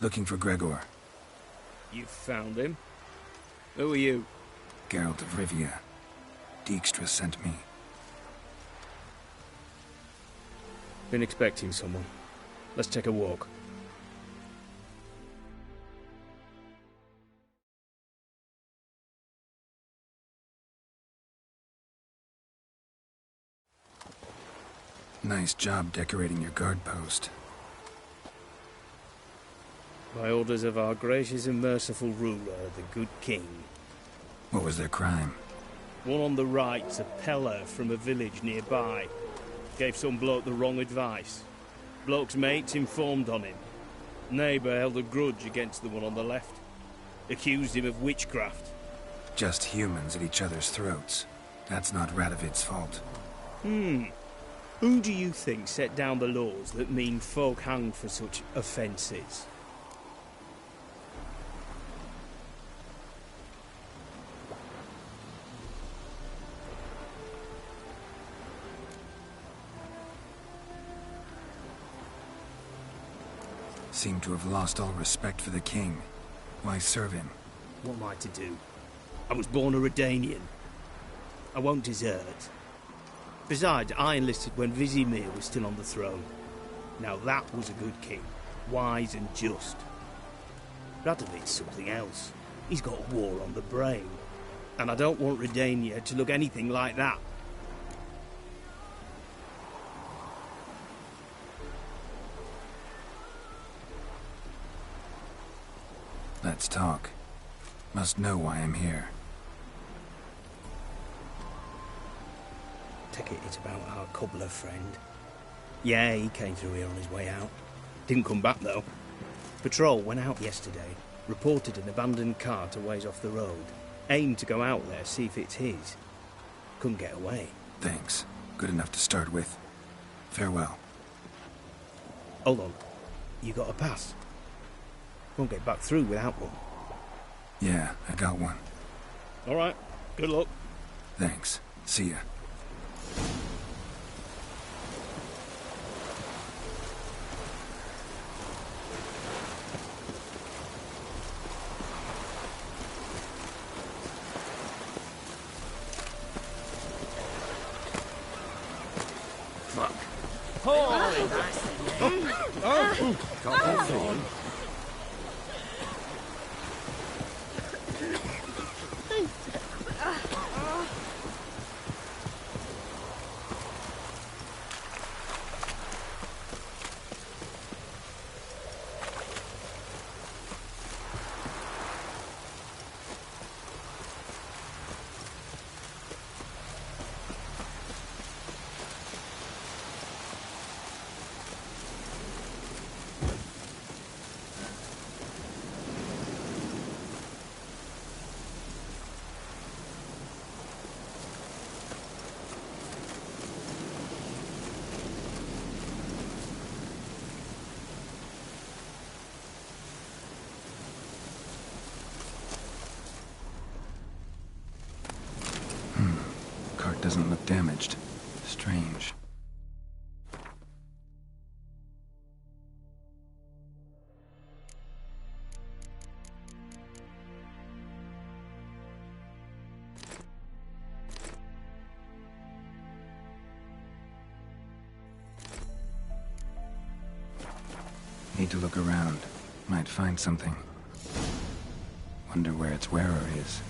Looking for Gregor. You found him? Who are you? Geralt of Rivia. Dijkstra sent me. Been expecting someone. Let's take a walk. Nice job decorating your guard post. By orders of our gracious and merciful ruler, the good king. What was their crime? One on the right's a peller from a village nearby. Gave some bloke the wrong advice. Bloke's mates informed on him. Neighbour held a grudge against the one on the left. Accused him of witchcraft. Just humans at each other's throats. That's not Radovid's fault. Who do you think set down the laws that mean folk hanged for such offences? Seem to have lost all respect for the king. Why serve him? What am I to do? I was born a Redanian. I won't desert. Besides, I enlisted when Vizimir was still on the throne. Now that was a good king. Wise and just. Radovid's something else. He's got war on the brain. And I don't want Redania to look anything like that. Let's talk. Must know why I'm here. Take it it's about our cobbler friend. Yeah, he came through here on his way out. Didn't come back, though. Patrol went out yesterday, reported an abandoned cart a ways off the road. Aimed to go out there, see if it's his. Couldn't get away. Thanks. Good enough to start with. Farewell. Hold on. You got a pass? Won't get back through without one. Yeah, I got one. All right. Good luck. Thanks. See ya. Fuck. Cart doesn't look damaged. Strange. Need to look around. Might find something. Wonder where its wearer is.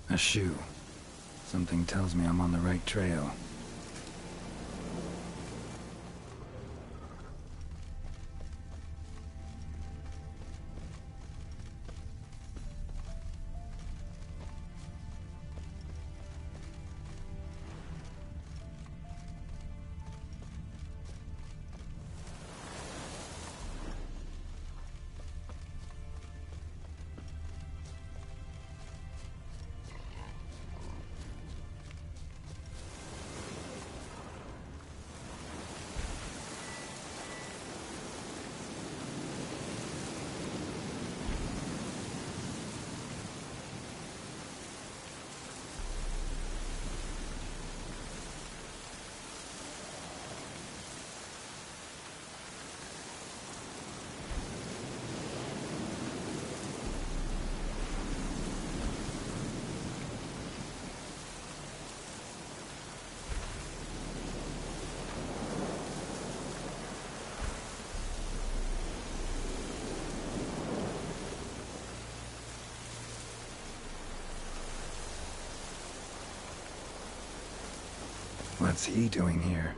A shoe. Something tells me I'm on the right trail. What's he doing here?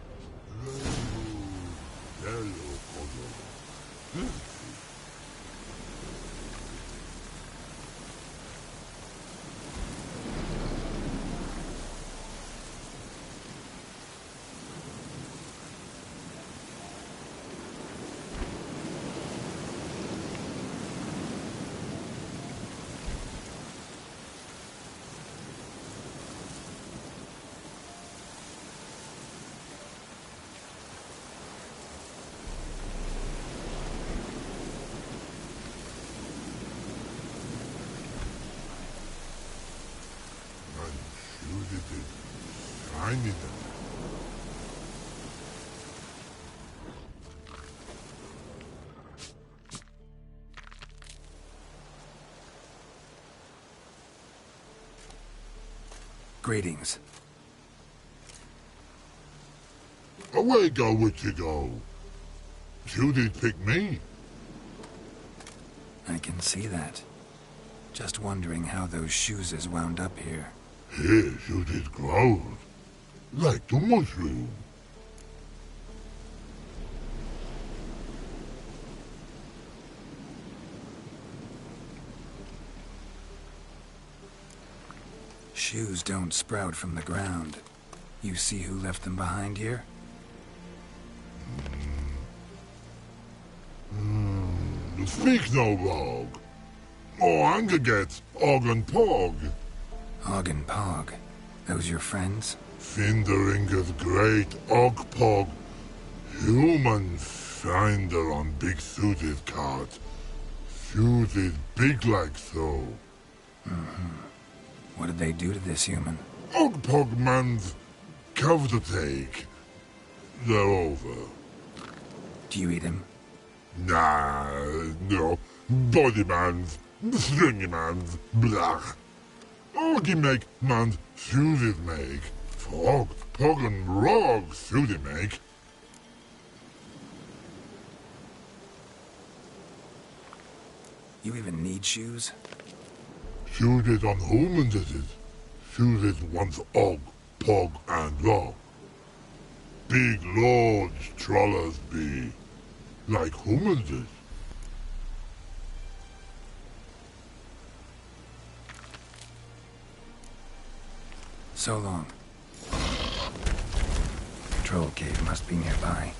I need them. Greetings. Away go with you go. You did pick me. I can see that. Just wondering how those shoes is wound up here. Here you did grow. Like the mushroom. Shoes don't sprout from the ground. You see who left them behind here? Speak no log. Oh, anger gets Og and Pog. Og and Pog. Those your friends? Finderinger's great Og Pog. Human finder on big suited cart. Suited big like so. What did they do to this human? Og Pog man's cover to take. They're over. Do you eat him? Nah, no. Body man's, stringy man's, blah. Augie make man's suited make. Frog, Pog and Rog suited make. You even need shoes? Suited on humans it is. Suited once Og, Pog and Rog. Big lords trollers be. Like humans is. So long. Troll cave must be nearby.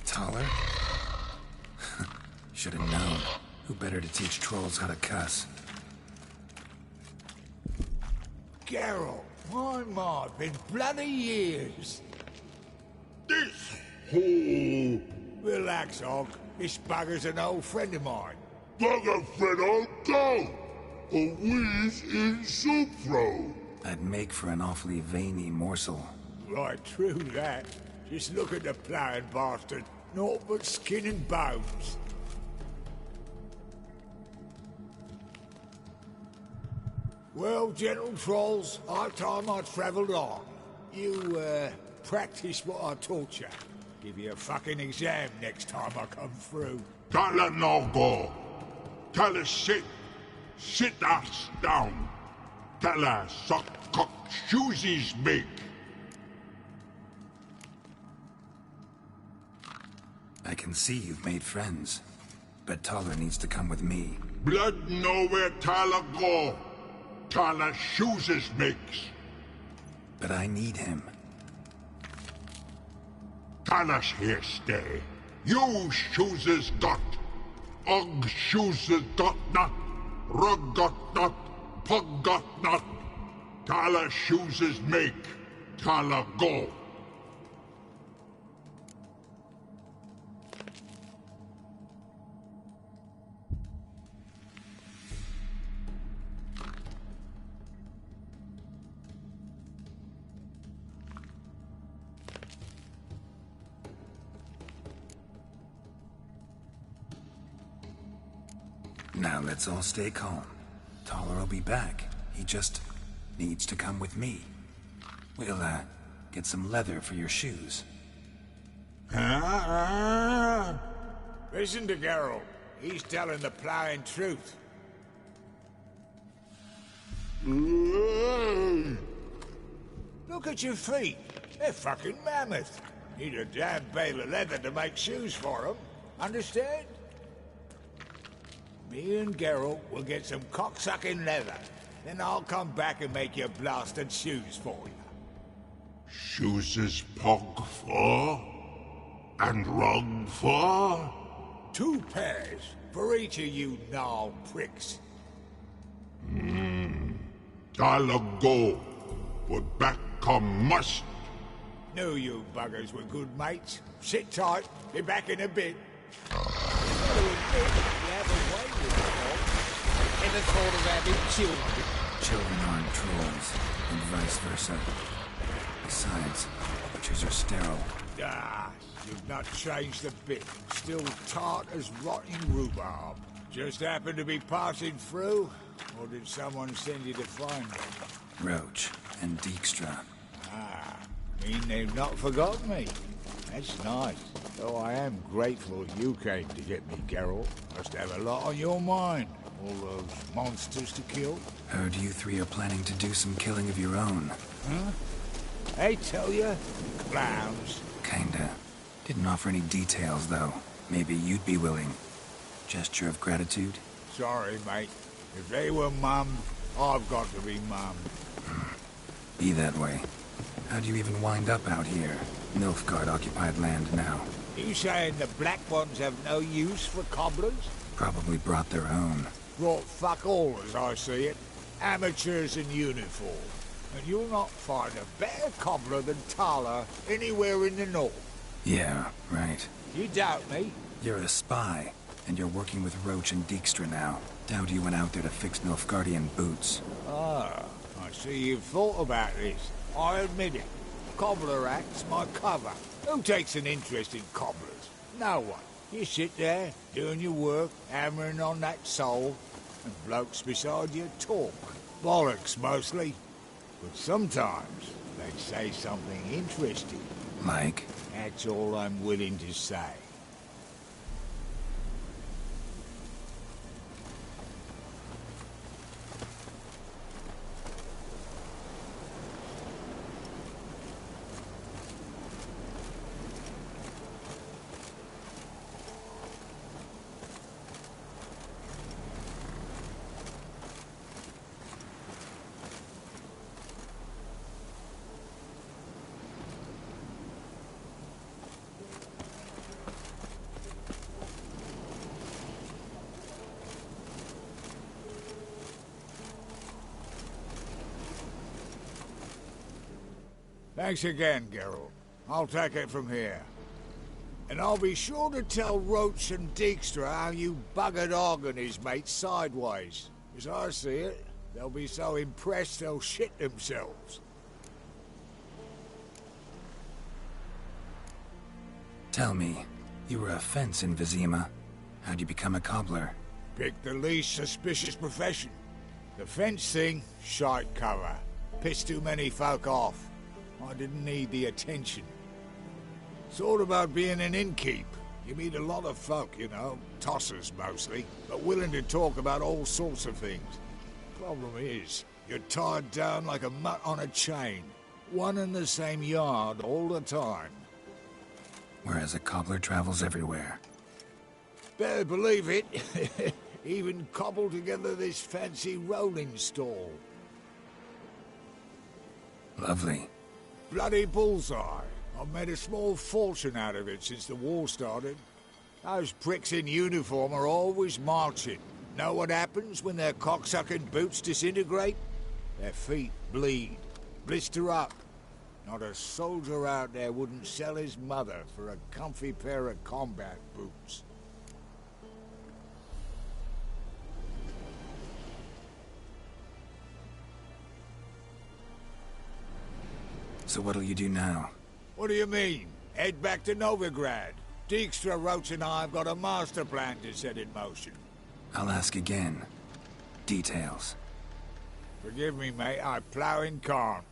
Taller? Should have known. Who better to teach trolls how to cuss? Geralt, my man, been bloody years. This whole Relax, Og. This bugger's an old friend of mine. bugger friend I'll go. A wheeze in soup throw. I'd make for an awfully veiny morsel. Right, true that. Just look at the ploughing bastard. Naught but skin and bones. Well, gentle trolls, high time I travelled on. You, practice what I taught you. Give you a fucking exam next time I come through. Can't let no go. Tell her sit. Sit ass down. Tell her suck cock shoesies big. I can see you've made friends. But Taller needs to come with me. Blood nowhere Tyler go. Tala chooses makes. But I need him. Talas here stay. You chooses dot. Og chooses dot not. Rug got not. Pug got not. Tala chooses make. Tala go. Now let's all stay calm. Taller will be back. He just needs to come with me. We'll, get some leather for your shoes. Listen to Geralt. He's telling the plowing truth. Look at your feet. They're fucking mammoth. Need a damn bale of leather to make shoes for them. Understand? Me and Geralt will get some cocksucking leather. Then I'll come back and make your blasted shoes for you. Chooses pog for? And rug for? 2 pairs for each of you gnarled pricks. Tala go. But back come must. Knew you buggers were good mates. Sit tight. Be back in a bit. Ever thought of having children? Children aren't trolls, and vice versa. Besides, witches are sterile. Ah, you've not changed a bit. Still tart as rotting rhubarb. Just happened to be passing through? Or did someone send you to find me? Roach and Dijkstra. Ah, mean they've not forgotten me. That's nice. Though I am grateful you came to get me, Geralt. Must have a lot on your mind. All those monsters to kill. Heard you 3 are planning to do some killing of your own. Huh? I tell you, clowns. Kinda. Didn't offer any details, though. Maybe you'd be willing. Gesture of gratitude? Sorry, mate. If they were mummed, I've got to be mummed. Be that way. How'd you even wind up out here? Nilfgaard-occupied land now. You saying the Black Ones have no use for cobblers? Probably brought their own. Brought fuck all, as I see it. Amateurs in uniform. And you'll not find a better cobbler than Tala anywhere in the north. Yeah, right. You doubt me? You're a spy, and you're working with Roach and Dijkstra now. Doubt you went out there to fix Nilfgaardian boots. Ah, I see you've thought about this. I admit it. Cobbler act's my cover. Who takes an interest in cobblers? No one. You sit there, doing your work, hammering on that sole, and blokes beside you talk. Bollocks, mostly. But sometimes they say something interesting. Like? That's all I'm willing to say. Thanks again, Geralt. I'll take it from here. And I'll be sure to tell Roach and Dijkstra how you buggered Og and his mates sideways. As I see it, they'll be so impressed they'll shit themselves. Tell me, you were a fence in Vizima. How'd you become a cobbler? Pick the least suspicious profession. The fence thing, shite cover. Pissed too many folk off. I didn't need the attention. Sort about being an innkeep. You meet a lot of folk, you know, tossers mostly, but willing to talk about all sorts of things. Problem is, you're tied down like a mutt on a chain. One and the same yard all the time. Whereas a cobbler travels everywhere. Better believe it. Even cobbled together this fancy rolling stall. Lovely. Bloody bullseye. I've made a small fortune out of it since the war started. Those pricks in uniform are always marching. Know what happens when their cocksucking boots disintegrate? Their feet bleed, blister up. Not a soldier out there wouldn't sell his mother for a comfy pair of combat boots. So what'll you do now? What do you mean? Head back to Novigrad. Dijkstra, Roach and I have got a master plan to set in motion. I'll ask again. Details. Forgive me, mate, I plough in corn.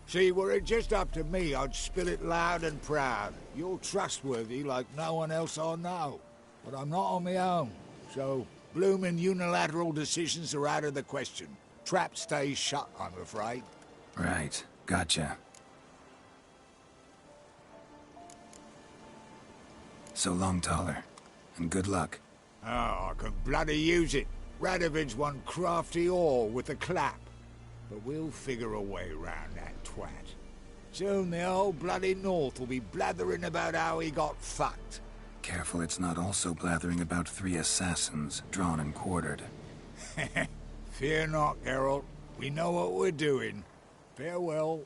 See, were it just up to me, I'd spill it loud and proud. You're trustworthy like no one else I know. But I'm not on my own, so bloomin' unilateral decisions are out of the question. Trap stays shut, I'm afraid. Right. Gotcha. So long, Taller. And good luck. Oh, I can bloody use it. Radovid's one crafty ore with a clap. But we'll figure a way round that twat. Soon the whole bloody North will be blathering about how he got fucked. Careful it's not also blathering about 3 assassins, drawn and quartered. Fear not, Geralt. We know what we're doing. Farewell.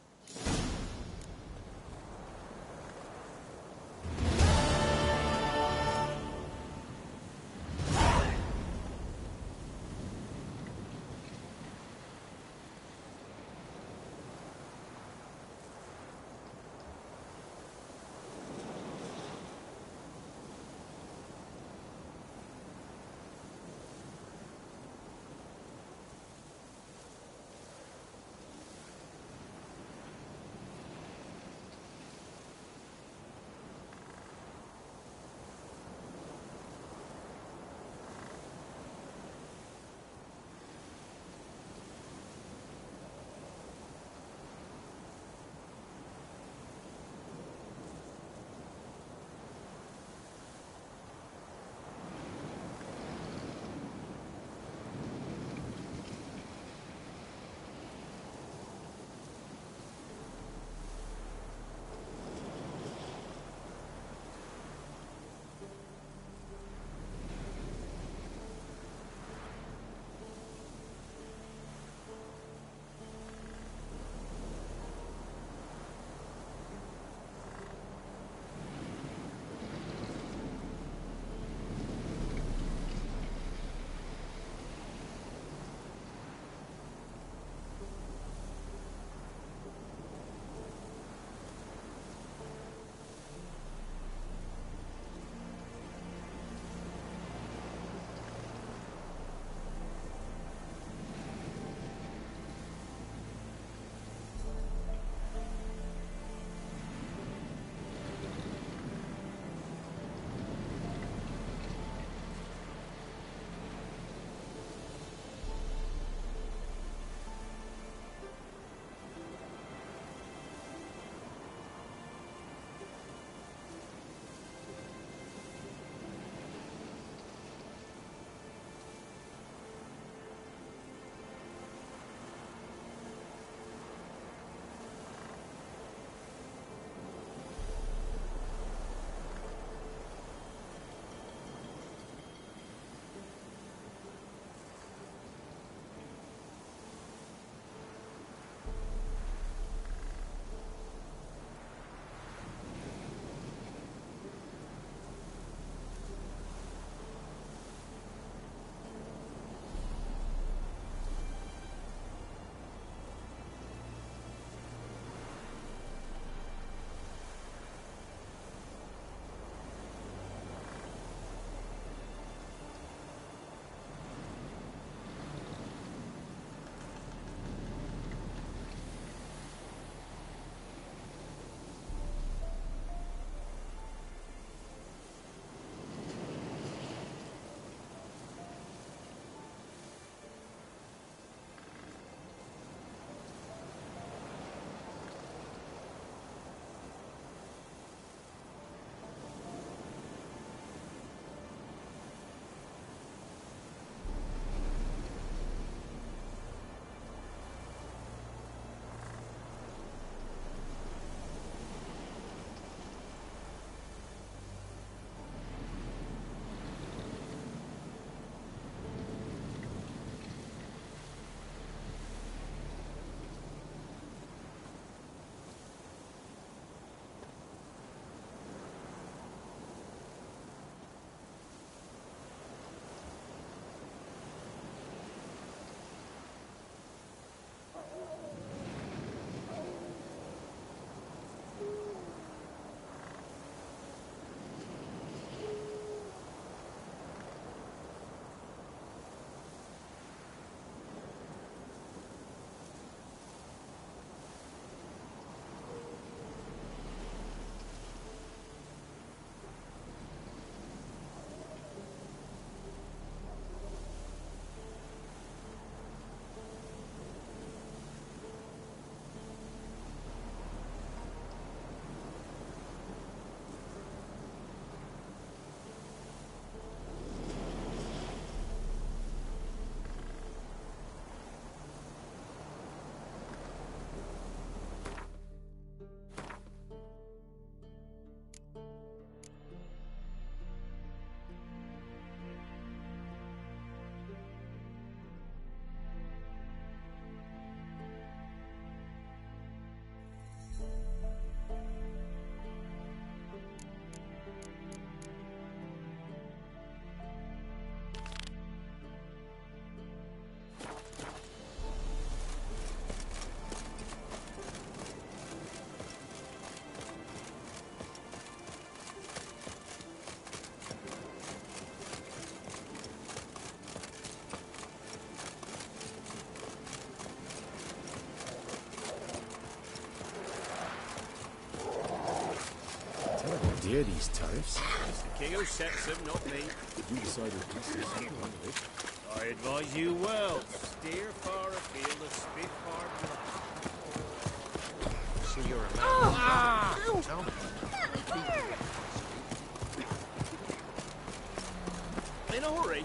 steer these turrets. It's the king who sets them, not me. You decided this is not one of it. I advise you well. Steer far afield and spit hard blood. So you're a man. Tell me. In a hurry.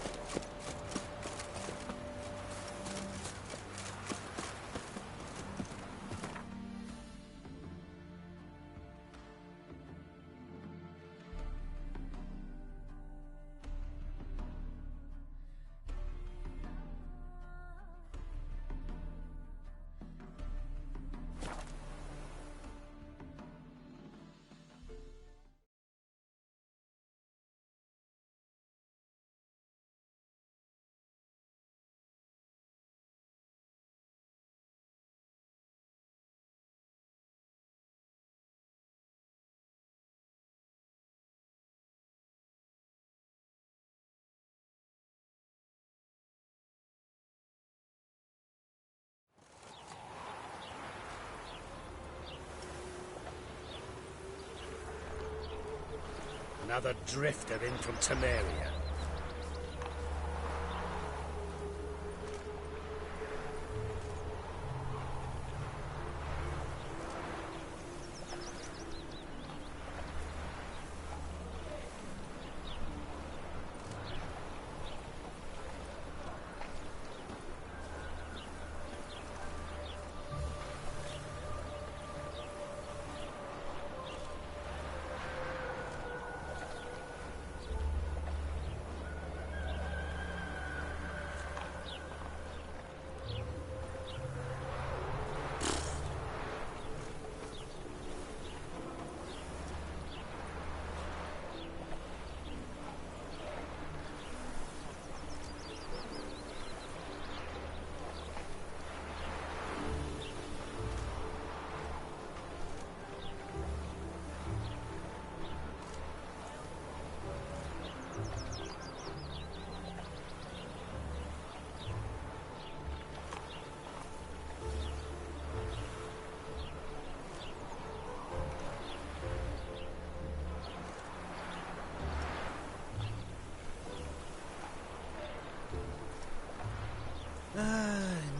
Another drifter in from Temeria.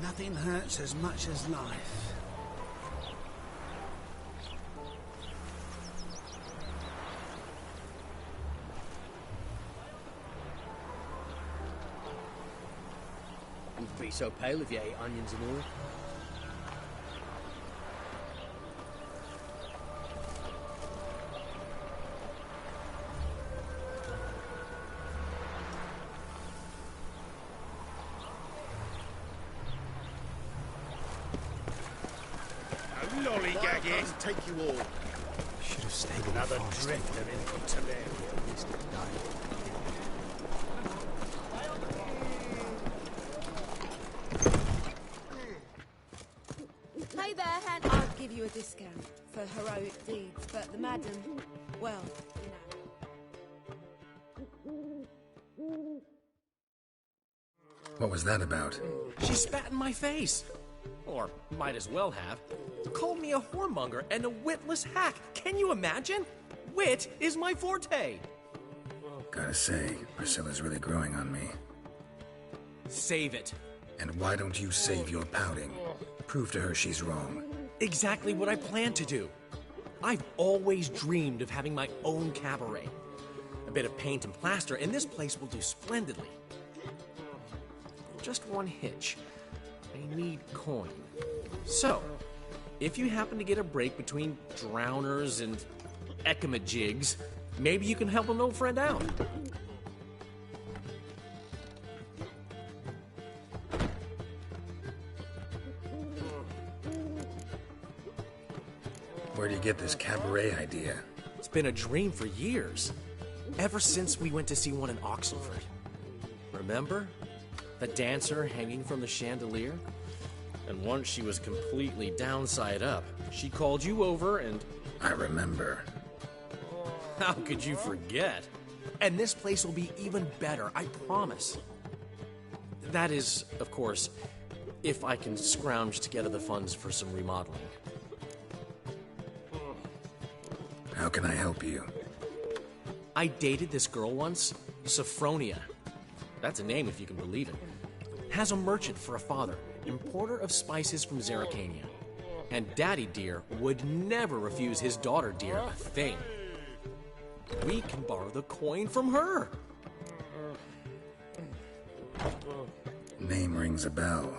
Nothing hurts as much as life. Wouldn't be so pale if you ate onions and all. Lollygagging. Take you all. Should have stayed Another drifter in from Temeria. Hey there, Han. I'd give you a discount for heroic deeds, but the madam, well, you know. What was that about? She spat in my face. Or might as well have. Called me a whoremonger and a witless hack. Can you imagine? Wit is my forte. Gotta say, Priscilla's really growing on me. Save it. And why don't you save your pouting? Prove to her she's wrong. Exactly what I plan to do. I've always dreamed of having my own cabaret. A bit of paint and plaster, and this place will do splendidly. Just one hitch. I need coin. So, if you happen to get a break between drowners and ekamajigs, maybe you can help an old friend out. Where'd you get this cabaret idea? It's been a dream for years. Ever since we went to see one in Oxenford. Remember? The dancer hanging from the chandelier? And once she was completely downside up, she called you over and... I remember. How could you forget? And this place will be even better, I promise. That is, of course, if I can scrounge together the funds for some remodeling. How can I help you? I dated this girl once, Sophronia. That's a name if you can believe it. Has a merchant for a father, importer of spices from Zerrikania. And Daddy Dear would never refuse his daughter Dear a thing. We can borrow the coin from her. Name rings a bell.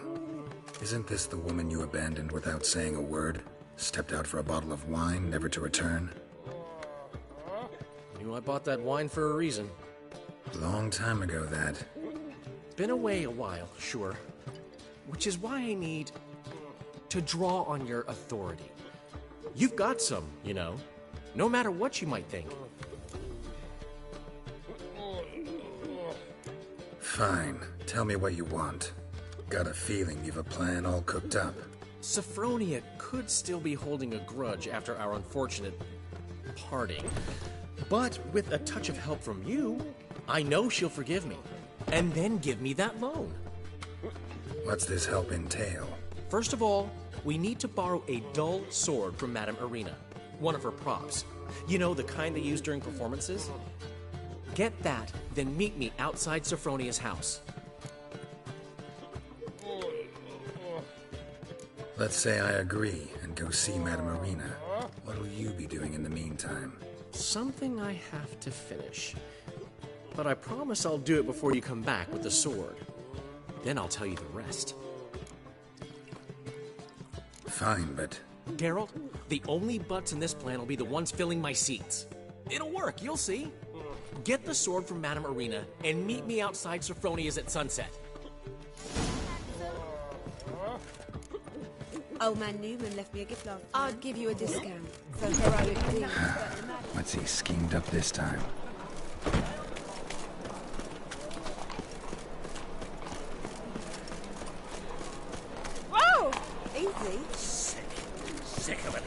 Isn't this the woman you abandoned without saying a word? Stepped out for a bottle of wine, never to return? Knew I bought that wine for a reason. Long time ago, that. Been away a while, sure. Which is why I need to draw on your authority. You've got some, you know. No matter what you might think. Fine. Tell me what you want. Got a feeling you've a plan all cooked up. Sophronia could still be holding a grudge after our unfortunate parting. But with a touch of help from you, I know she'll forgive me. And then give me that loan. What's this help entail? First of all, we need to borrow a dull sword from Madame Irina. One of her props. You know, the kind they use during performances? Get that, then meet me outside Sophronia's house. Let's say I agree and go see Madame Irina. What'll you be doing in the meantime? Something I have to finish. But I promise I'll do it before you come back with the sword. Then I'll tell you the rest. Fine, but... Geralt, the only butts in this plan will be the ones filling my seats. It'll work, you'll see. Get the sword from Madame Irina and meet me outside Sophronia's at sunset. Old man Newman left me a gift last time. I'd give you a discount for heroic deeds, but the madam... What's he schemed up this time? Whoa! Easy. Sick of it.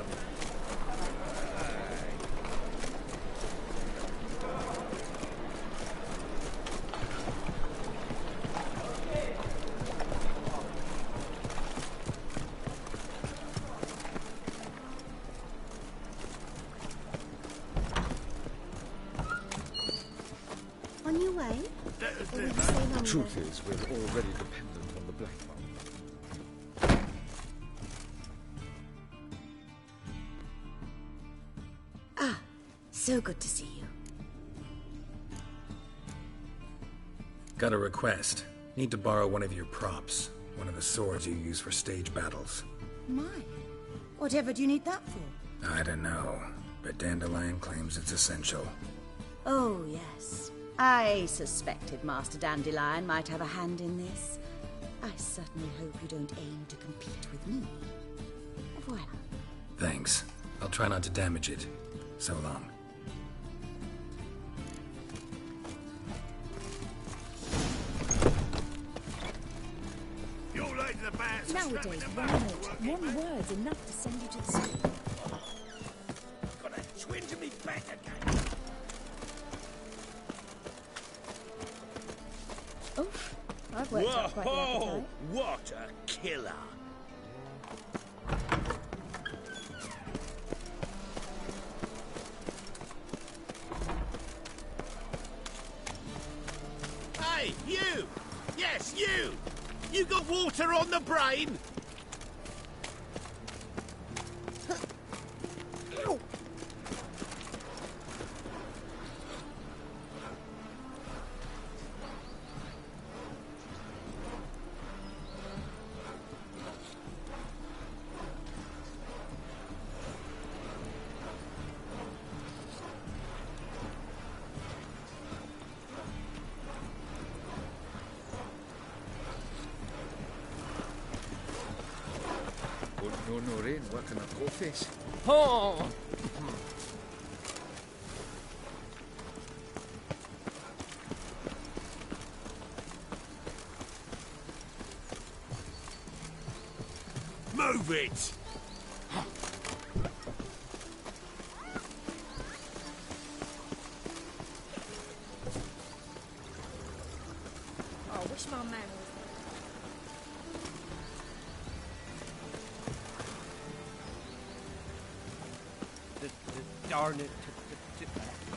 On your way? The truth is, we're already dependent on the Black One. Ah, so good to see you. Got a request. Need to borrow one of your props. One of the swords you use for stage battles. My, whatever do you need that for? I don't know, but Dandelion claims it's essential. Oh, yes. I suspected Master Dandelion might have a hand in this. I certainly hope you don't aim to compete with me. Voilà. Thanks. I'll try not to damage it. So long. You're late to the band. Nowadays, one word's enough to send you to the school. Got a twinge in me back again. Oh, I've worked out quite the appetite. What a killer! Hey, you! Yes, you! You got water on the brain? No rain, what can I go face? Oh! Move it! Oh, I wish my man was... Darn it.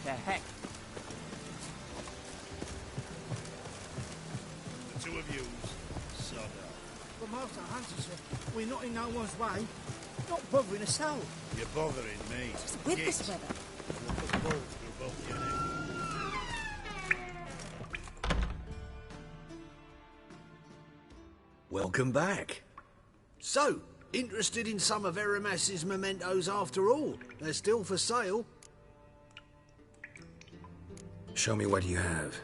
To heck. to have used. Sod off. But Master Hunter, sir, we're not in no one's way. Not bothering us out. You're bothering me. With Git. this weather. Look at the bull through both your necks. Welcome back. So, interested in some of Aramas's mementos after all? They're still for sale. Show me what you have.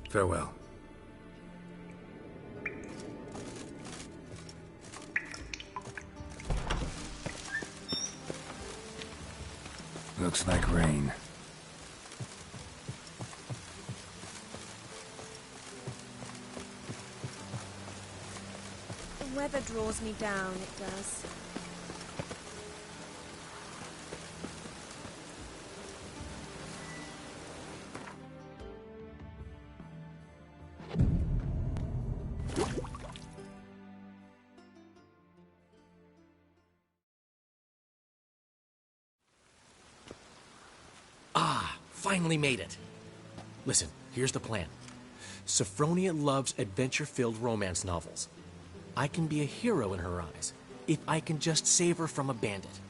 Farewell. Looks like rain. The weather draws me down, it does. Finally made it. Listen, here's the plan. Sophronia loves adventure-filled romance novels. I can be a hero in her eyes if I can just save her from a bandit.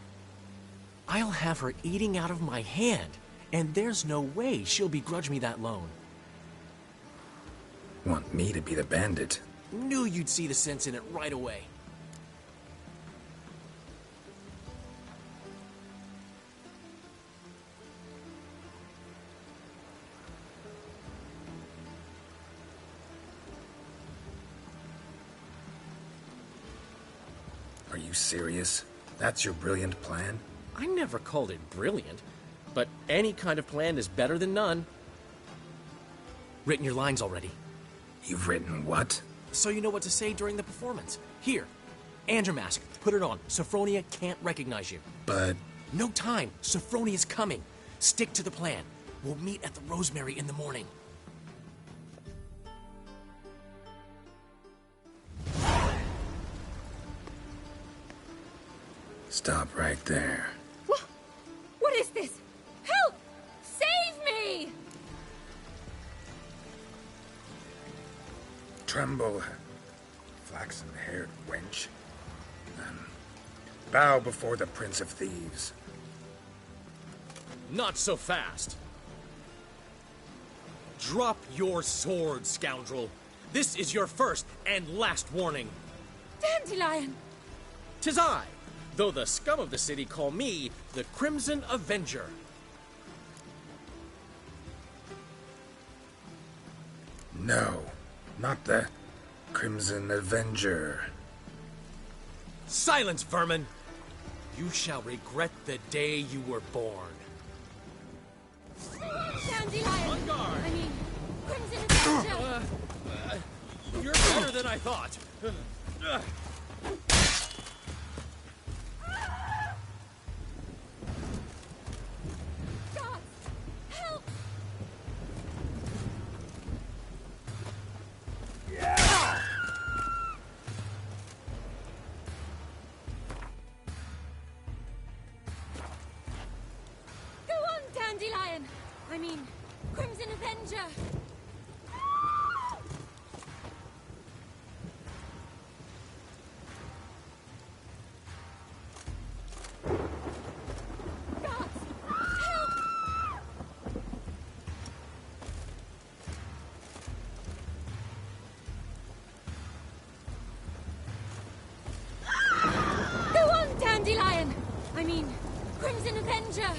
I'll have her eating out of my hand, and there's no way she'll begrudge me that loan. Want me to be the bandit? Knew you'd see the sense in it right away. Are you serious? That's your brilliant plan? I never called it brilliant, but any kind of plan is better than none. Written your lines already. You've written what? So you know what to say during the performance. Here, Andromask, put it on. Sophronia can't recognize you. But... No time. Sophronia's coming. Stick to the plan. We'll meet at the Rosemary in the morning. Stop right there. What is this? Help! Save me! Tremble, flaxen-haired wench. Bow before the Prince of Thieves. Not so fast. Drop your sword, scoundrel. This is your first and last warning. Dandelion! 'Tis I, though the scum of the city call me the Crimson Avenger. No, not the Crimson Avenger. Silence, vermin! You shall regret the day you were born. Dandelion! On guard! I mean, Crimson Avenger! You're better than I thought. God! Help! Go on, Dandelion! I mean, Crimson Avenger! God! Help! Go on, Dandelion! I mean, Crimson Avenger!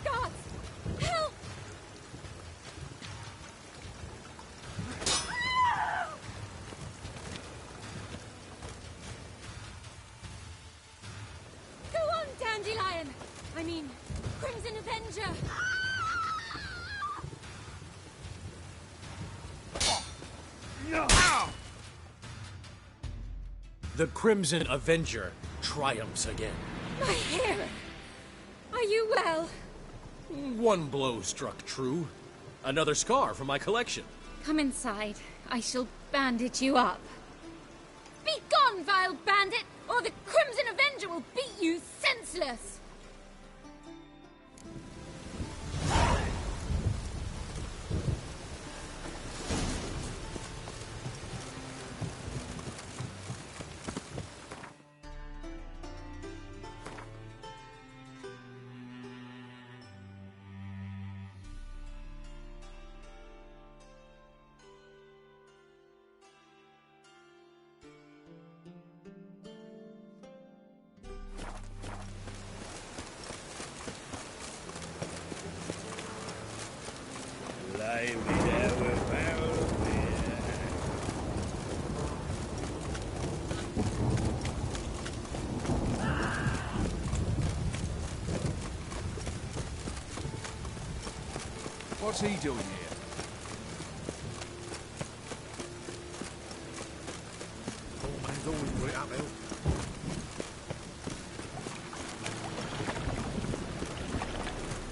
God! Help! Go on, Dandelion! I mean, Crimson Avenger! The Crimson Avenger triumphs again. My hair! Are you well? One blow struck true. Another scar from my collection. Come inside. I shall bandage you up. Be gone, vile bandit, or the Crimson Avenger will beat you senseless! What's he doing here? Old man's always put it uphill.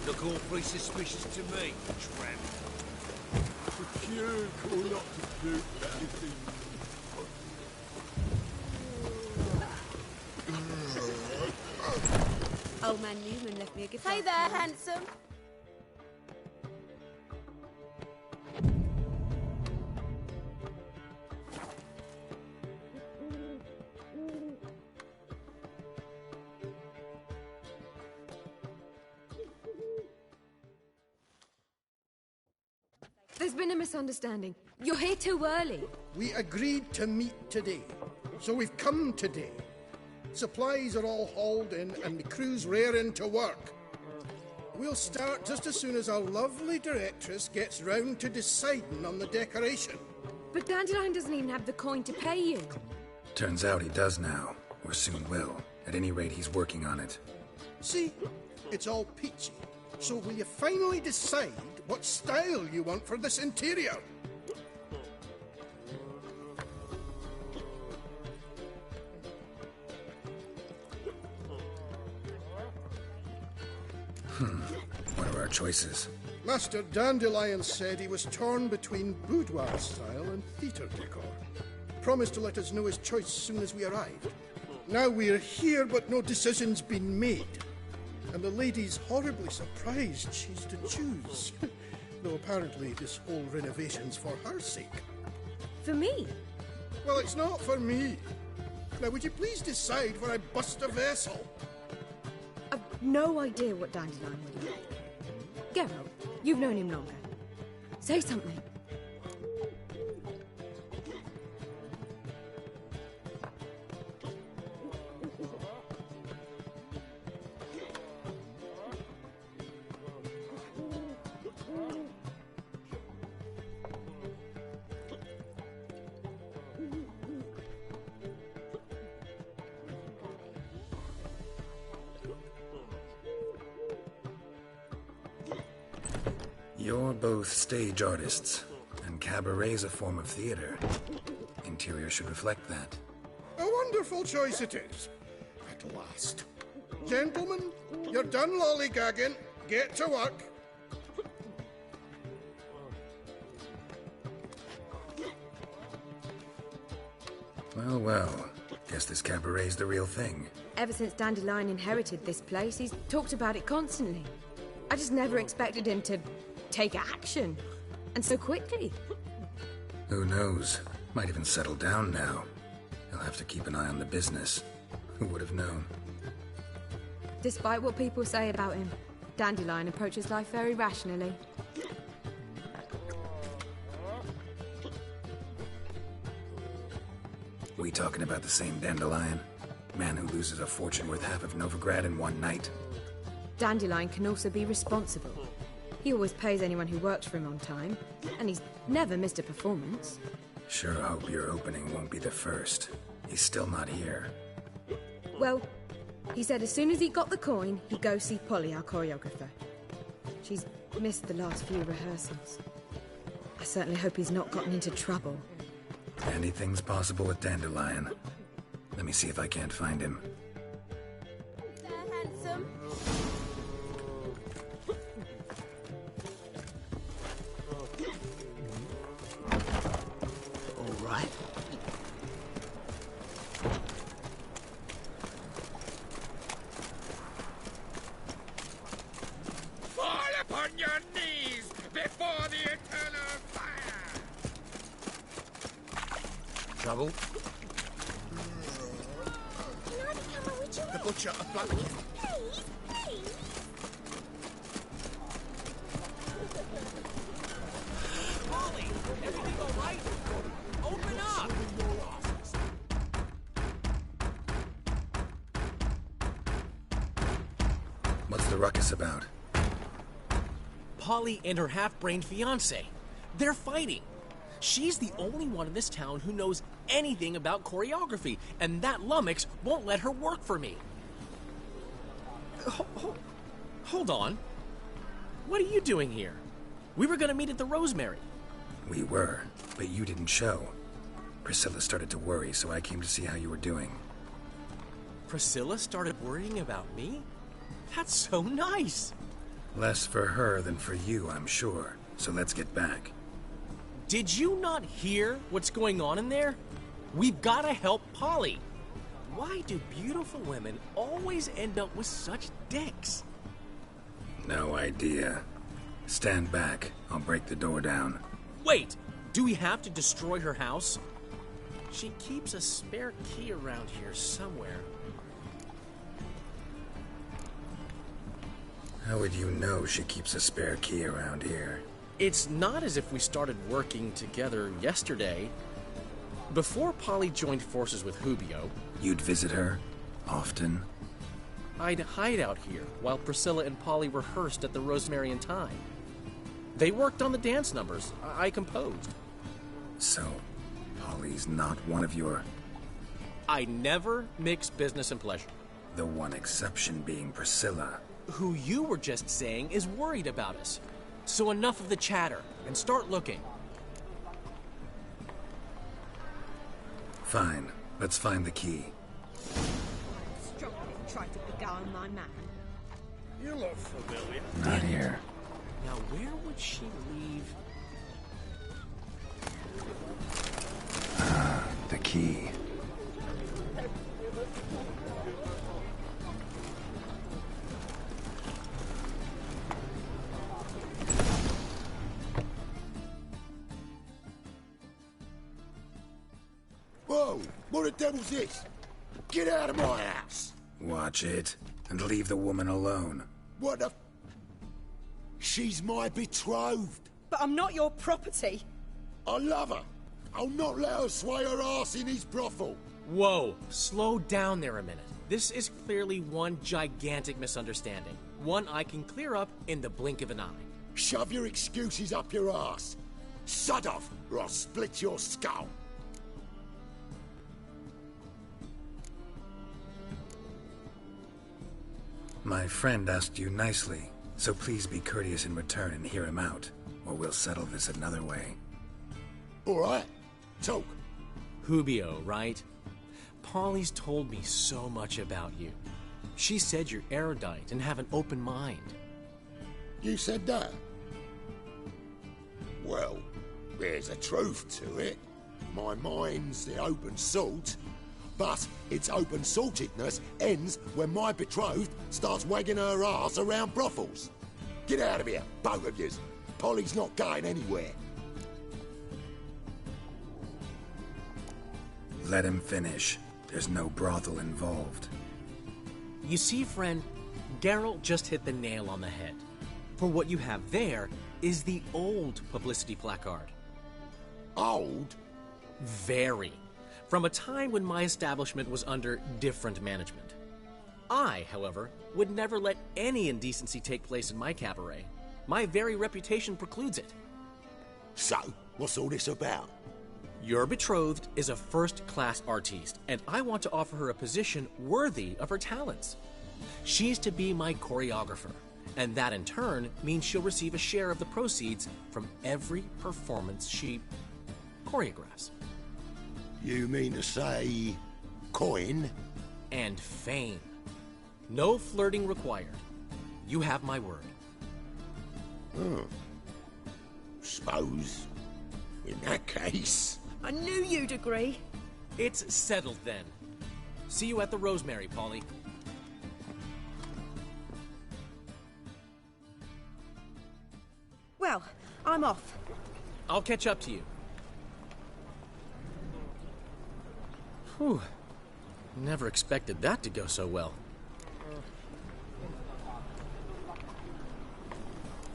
Look awfully suspicious to me, tramp. Careful not to do anything. Old man Newman left me a gift. Hey there, handsome. There's been a misunderstanding. You're here too early. We agreed to meet today, so we've come today. Supplies are all hauled in and the crew's raring to work. We'll start just as soon as our lovely directress gets round to deciding on the decoration. But Dandelion doesn't even have the coin to pay you. Turns out he does now, or soon will. At any rate, he's working on it. See, it's all peachy. So will you finally decide what style you want for this interior? What are our choices? Master Dandelion said he was torn between boudoir style and theatre decor. Promised to let us know his choice as soon as we arrived. Now we're here, but no decision's been made. And the lady's horribly surprised she's to choose. Though apparently this whole renovation's for her sake. For me? Well, it's not for me. Now, would you please decide where I bust a vessel? I've no idea what Dandelion would like. Geralt, you've known him longer. Say something. You're both stage artists, and cabaret's a form of theater. Interior should reflect that. A wonderful choice it is. At last. Gentlemen, you're done lollygagging. Get to work. Well, well. Guess this cabaret's the real thing. Ever since Dandelion inherited this place, he's talked about it constantly. I just never expected him to take action. And so quickly. Who knows? Might even settle down now. He'll have to keep an eye on the business. Who would have known? Despite what people say about him, Dandelion approaches life very rationally. We talking about the same Dandelion? Man who loses a fortune worth half of Novigrad in one night? Dandelion can also be responsible. He always pays anyone who works for him on time, and he's never missed a performance. Sure hope your opening won't be the first. He's still not here. Well, he said as soon as he got the coin, he'd go see Polly, our choreographer. She's missed the last few rehearsals. I certainly hope he's not gotten into trouble. Anything's possible with Dandelion. Let me see if I can't find him. Handsome. All right. Fall upon your knees before the eternal fire! Trouble? The butcher of Blackheath. Molly, everything all right? Open up! What's the ruckus about? Polly and her half-brained fiancé. They're fighting. She's the only one in this town who knows anything about choreography, and that lummox won't let her work for me. Hold on. What are you doing here? We were gonna meet at the Rosemary. We were, but you didn't show. Priscilla started to worry, so I came to see how you were doing. Priscilla started worrying about me? That's so nice. Less for her than for you, I'm sure. So let's get back. Did you not hear what's going on in there? We've got to help Polly. Why do beautiful women always end up with such dicks? No idea. Stand back. I'll break the door down. Wait, do we have to destroy her house? She keeps a spare key around here somewhere. How would you know she keeps a spare key around here? It's not as if we started working together yesterday. Before Polly joined forces with Hubio... You'd visit her? Often? I'd hide out here while Priscilla and Polly rehearsed at the Rosemary and Thyme. They worked on the dance numbers I composed. So, Polly's not one of your... I never mix business and pleasure. The one exception being Priscilla. Who you were just saying is worried about us. So enough of the chatter, and start looking. Fine. Let's find the key. Strong tried to beguile my man. You look familiar. Not here. Now, where would she leave? The key. Whoa! What the devil's this? Get out of my house! Watch it, and leave the woman alone. What the... She's my betrothed. But I'm not your property. I love her. I'll not let her sway her ass in his brothel. Whoa, slow down there a minute. This is clearly one gigantic misunderstanding. One I can clear up in the blink of an eye. Shove your excuses up your ass. Sod off, or I'll split your skull. My friend asked you nicely, so please be courteous in return and hear him out, or we'll settle this another way. All right. Talk. Hubio, right? Polly's told me so much about you. She said you're erudite and have an open mind. You said that? Well, there's a truth to it. My mind's the open salt, but its open-saltedness ends when my betrothed starts wagging her ass around brothels. Get out of here, both of yous. Polly's not going anywhere. Let him finish. There's no brothel involved. You see, friend, Geralt just hit the nail on the head. For what you have there is the old publicity placard. Old? Very. From a time when my establishment was under different management. I, however, would never let any indecency take place in my cabaret. My very reputation precludes it. So, what's all this about? Your betrothed is a first-class artiste, and I want to offer her a position worthy of her talents. She's to be my choreographer, and that in turn means she'll receive a share of the proceeds from every performance she choreographs. You mean to say... coin? And fame. No flirting required. You have my word. Suppose... in that case... I knew you'd agree. It's settled then. See you at the Rosemary, Polly. Well, I'm off. I'll catch up to you. Whew. Never expected that to go so well.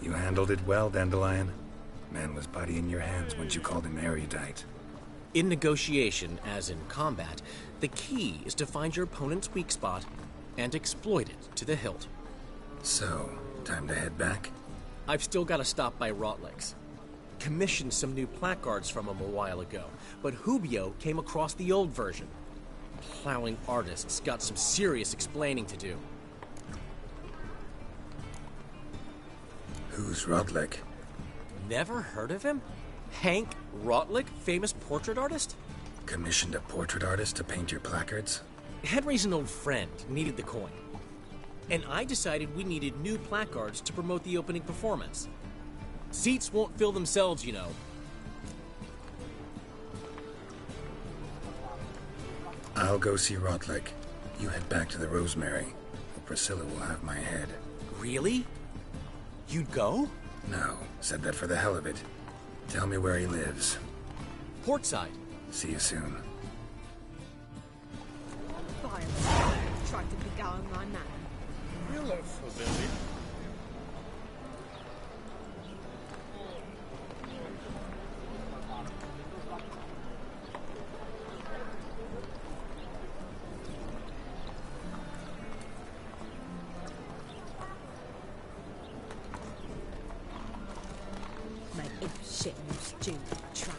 You handled it well, Dandelion. Man was body in your hands once you called him erudite. In negotiation, as in combat, the key is to find your opponent's weak spot and exploit it to the hilt. So, time to head back? I've still got to stop by Rotlick's. Commissioned some new placards from him a while ago, but Hubio came across the old version. Plowing artists got some serious explaining to do. Who's Rotlick? Never heard of him? Hank Rotlick, famous portrait artist? Commissioned a portrait artist to paint your placards? Henry's an old friend, needed the coin. And I decided we needed new placards to promote the opening performance. Seats won't fill themselves, you know. I'll go see Rotlick. You head back to the Rosemary, or Priscilla will have my head. Really? You'd go? No, said that for the hell of it. Tell me where he lives. Portside. See you soon. Vile. Tried to beguile my man. Hello, Fazeli. Make him shit in his stupid trunk.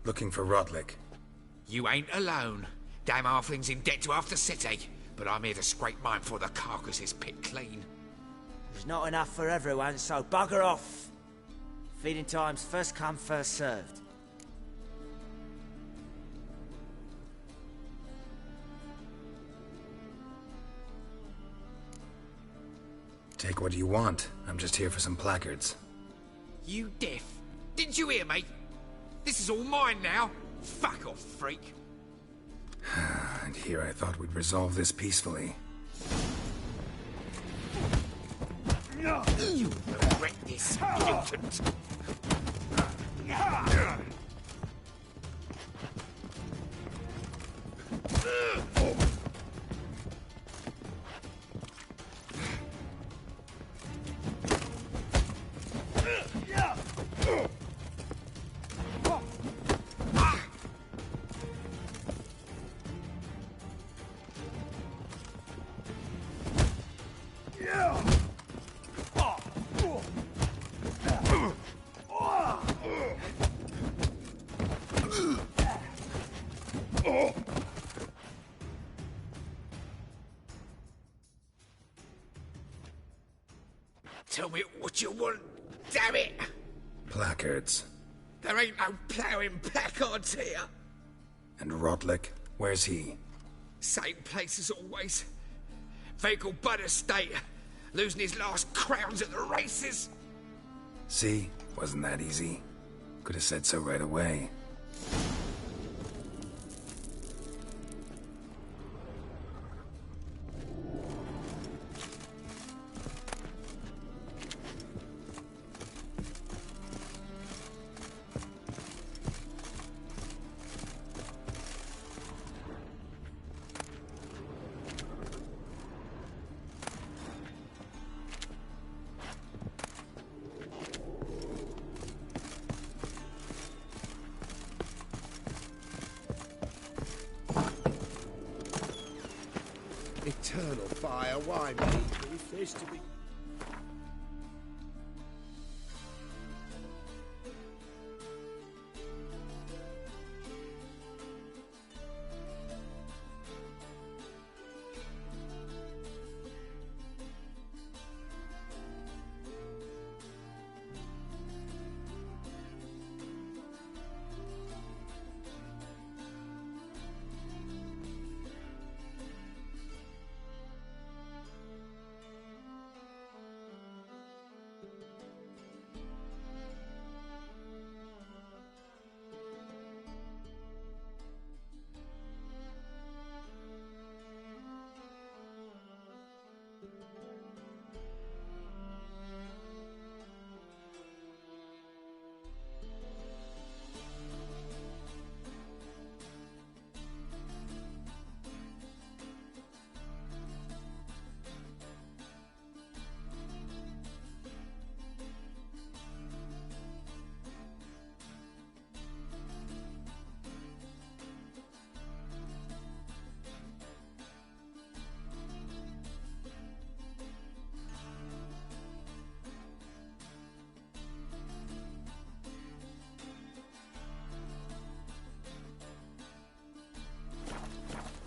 Looking for Rodlick. You ain't alone. Damn halfling's in debt to half the city. But I'm here to scrape mine before the carcass is picked clean. There's not enough for everyone, so bugger off. Feeding time's first come, first served. Take what you want. I'm just here for some placards. You deaf? Didn't you hear me? This is all mine now. Fuck off, freak. And here I thought we'd resolve this peacefully. You regret this, mutant. Tell me what you want, damn it! Placards. There ain't no ploughing placards here. And Rodlick? Where's he? Same place as always. Vehicle Bud Estate. Losing his last crowns at the races. See? Wasn't that easy? Could have said so right away. Eternal fire, why me? If there's to be...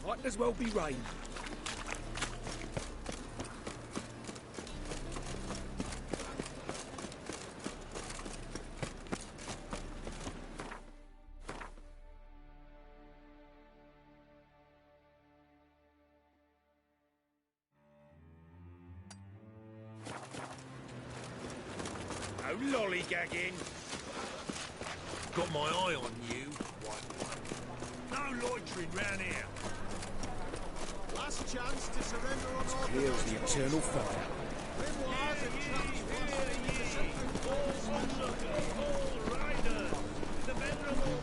Might as well be rain. No lollygagging. Got my eye on you. No loitering round here. Last chance to surrender on all. Here's the eternal fire. Memoirs and traps All riders, the venerable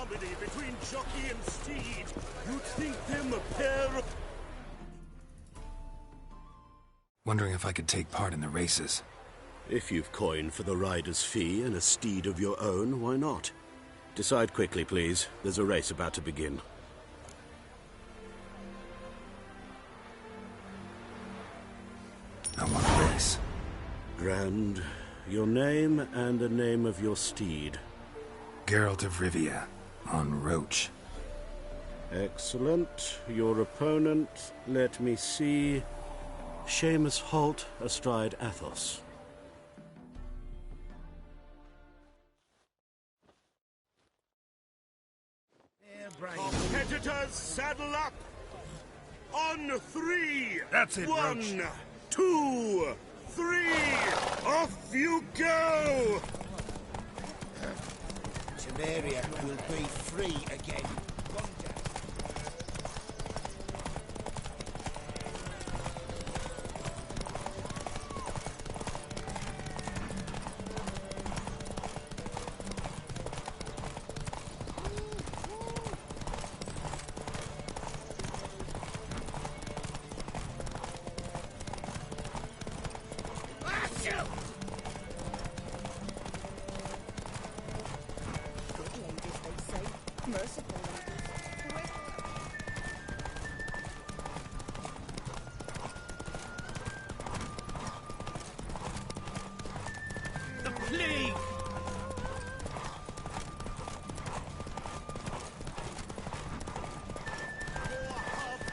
harmony between jockey and steed. You'd think them a pair of... Wondering if I could take part in the races. If you've coin for the rider's fee and a steed of your own, why not? Decide quickly, please. There's a race about to begin. I want a race. Grand. Your name and the name of your steed. Geralt of Rivia, on Roach. Excellent. Your opponent, let me see... Seamus Holt astride Athos. Competitors, saddle up! On 3! That's it, 1, Roach. 2, 3! Off you go! Temeria will be free again. The plague!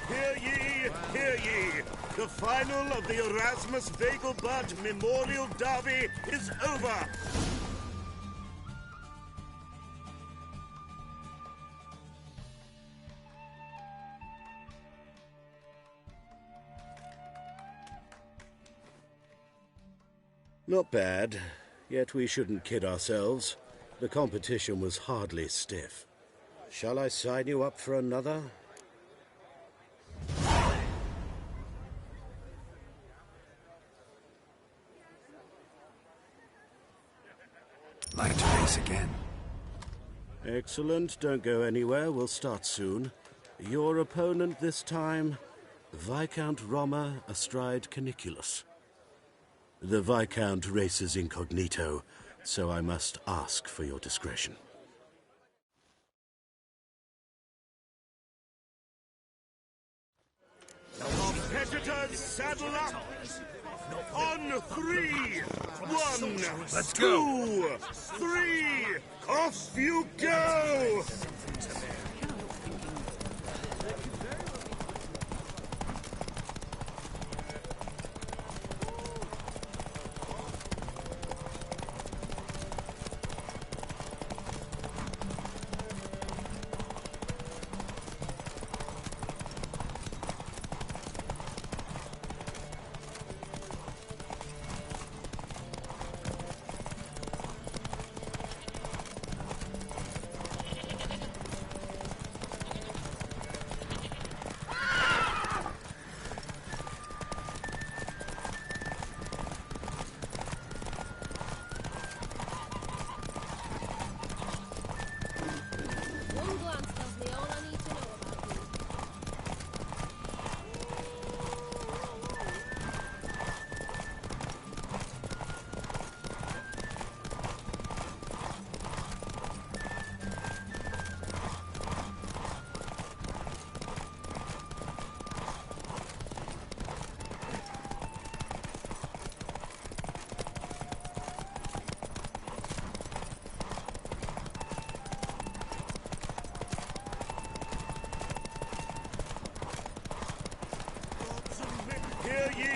Hear ye, hear ye! The final of the Erasmus Vegelbud Memorial Derby is over! Not bad, yet we shouldn't kid ourselves. The competition was hardly stiff. Shall I sign you up for another? Like to race again. Excellent, don't go anywhere, we'll start soon. Your opponent this time, Viscount Roma astride Caniculus. The Viscount races incognito, so I must ask for your discretion. Competitors, saddle up! On 3! 1, Let's 2, 3! Off you go! One glance tells me all I need to know about you. Hear ye,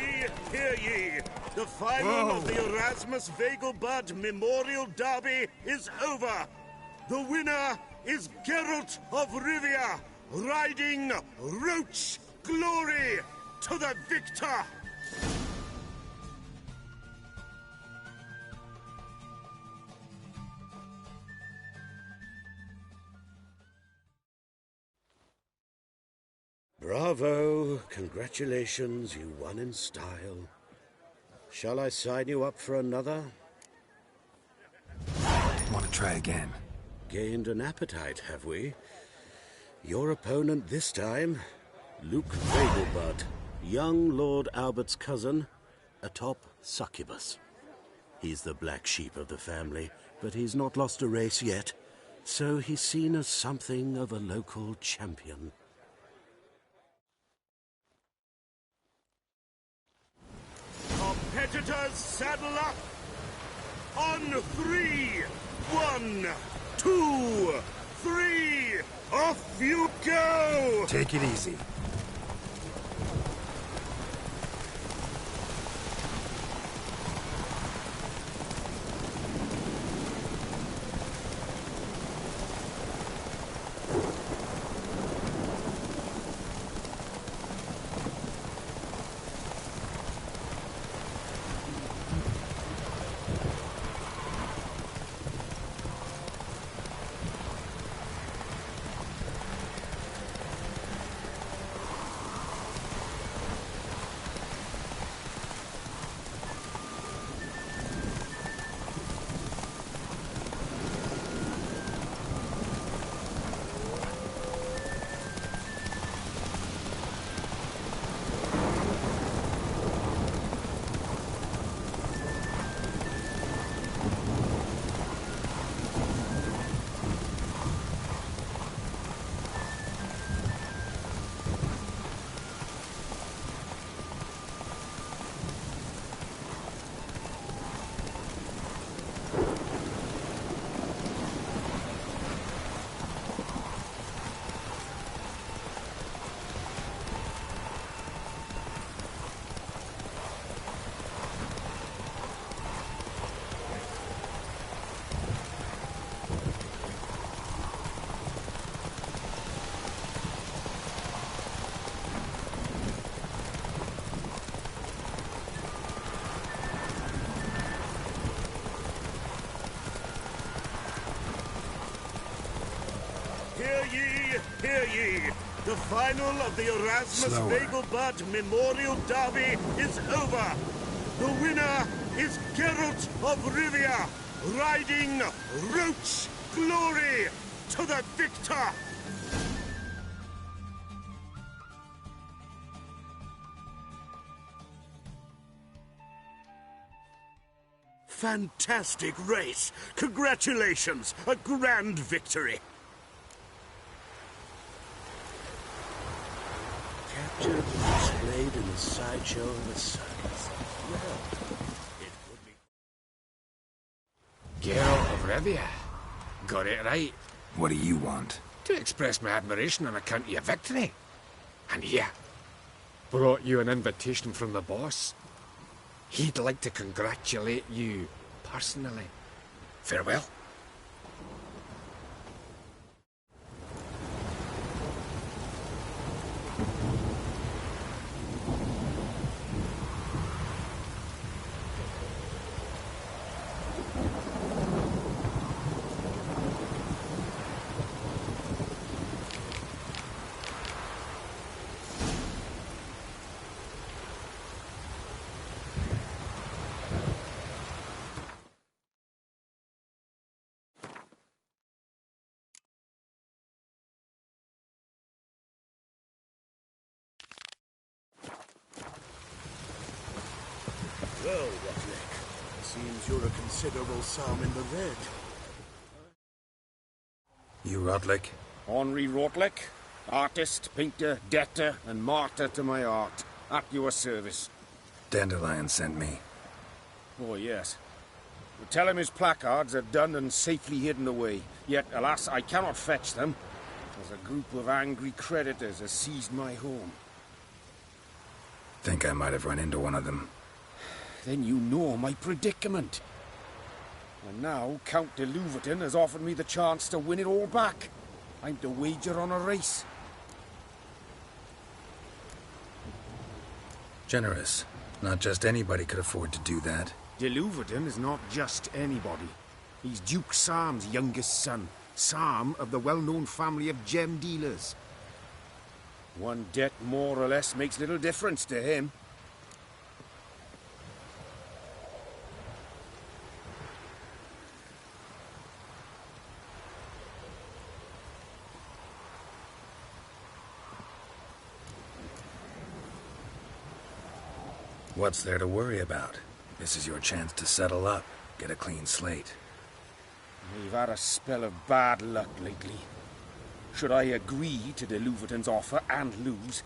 hear ye! The final of the Erasmus Vegelbud Memorial Derby is over! The winner is Geralt of Rivia, riding Roach! Glory to the victor! Bravo! Congratulations, you won in style. Shall I sign you up for another? Want to try again? gained an appetite, have we? Your opponent this time, Luke Vegelbud, young Lord Albert's cousin, atop Succubus. He's the black sheep of the family, but he's not lost a race yet, so he's seen as something of a local champion. Competitors, saddle up! On 3! 1, 2, 3! Off you go! Take it easy. Hear ye! The final of the Erasmus Slower. Vegelbud Memorial Derby is over! The winner is Geralt of Rivia, riding Roach Glory to the victor! Fantastic race! Congratulations! A grand victory! Captured and displayed in the sideshow of a circus. Well, it would be... Geralt of Rivia. Got it right. What do you want? To express my admiration on account of your victory. And here, brought you an invitation from the boss. He'd like to congratulate you personally. Farewell. Well, Rotlick, seems you're a considerable sum in the red. You Rotlick? Henri Rotlick, artist, painter, debtor, and martyr to my art. At your service. Dandelion sent me. Oh, yes. Tell him his placards are done and safely hidden away. Yet, alas, I cannot fetch them, as a group of angry creditors has seized my home. Think I might have run into one of them. Then you know my predicament. And now Count de Louverton has offered me the chance to win it all back. I'm to wager on a race. Generous. Not just anybody could afford to do that. De Louverton is not just anybody. He's Duke Sam's youngest son. Sam of the well-known family of gem dealers. One debt more or less makes little difference to him. What's there to worry about? This is your chance to settle up, get a clean slate. We've had a spell of bad luck lately. Should I agree to the Luvertons' offer and lose,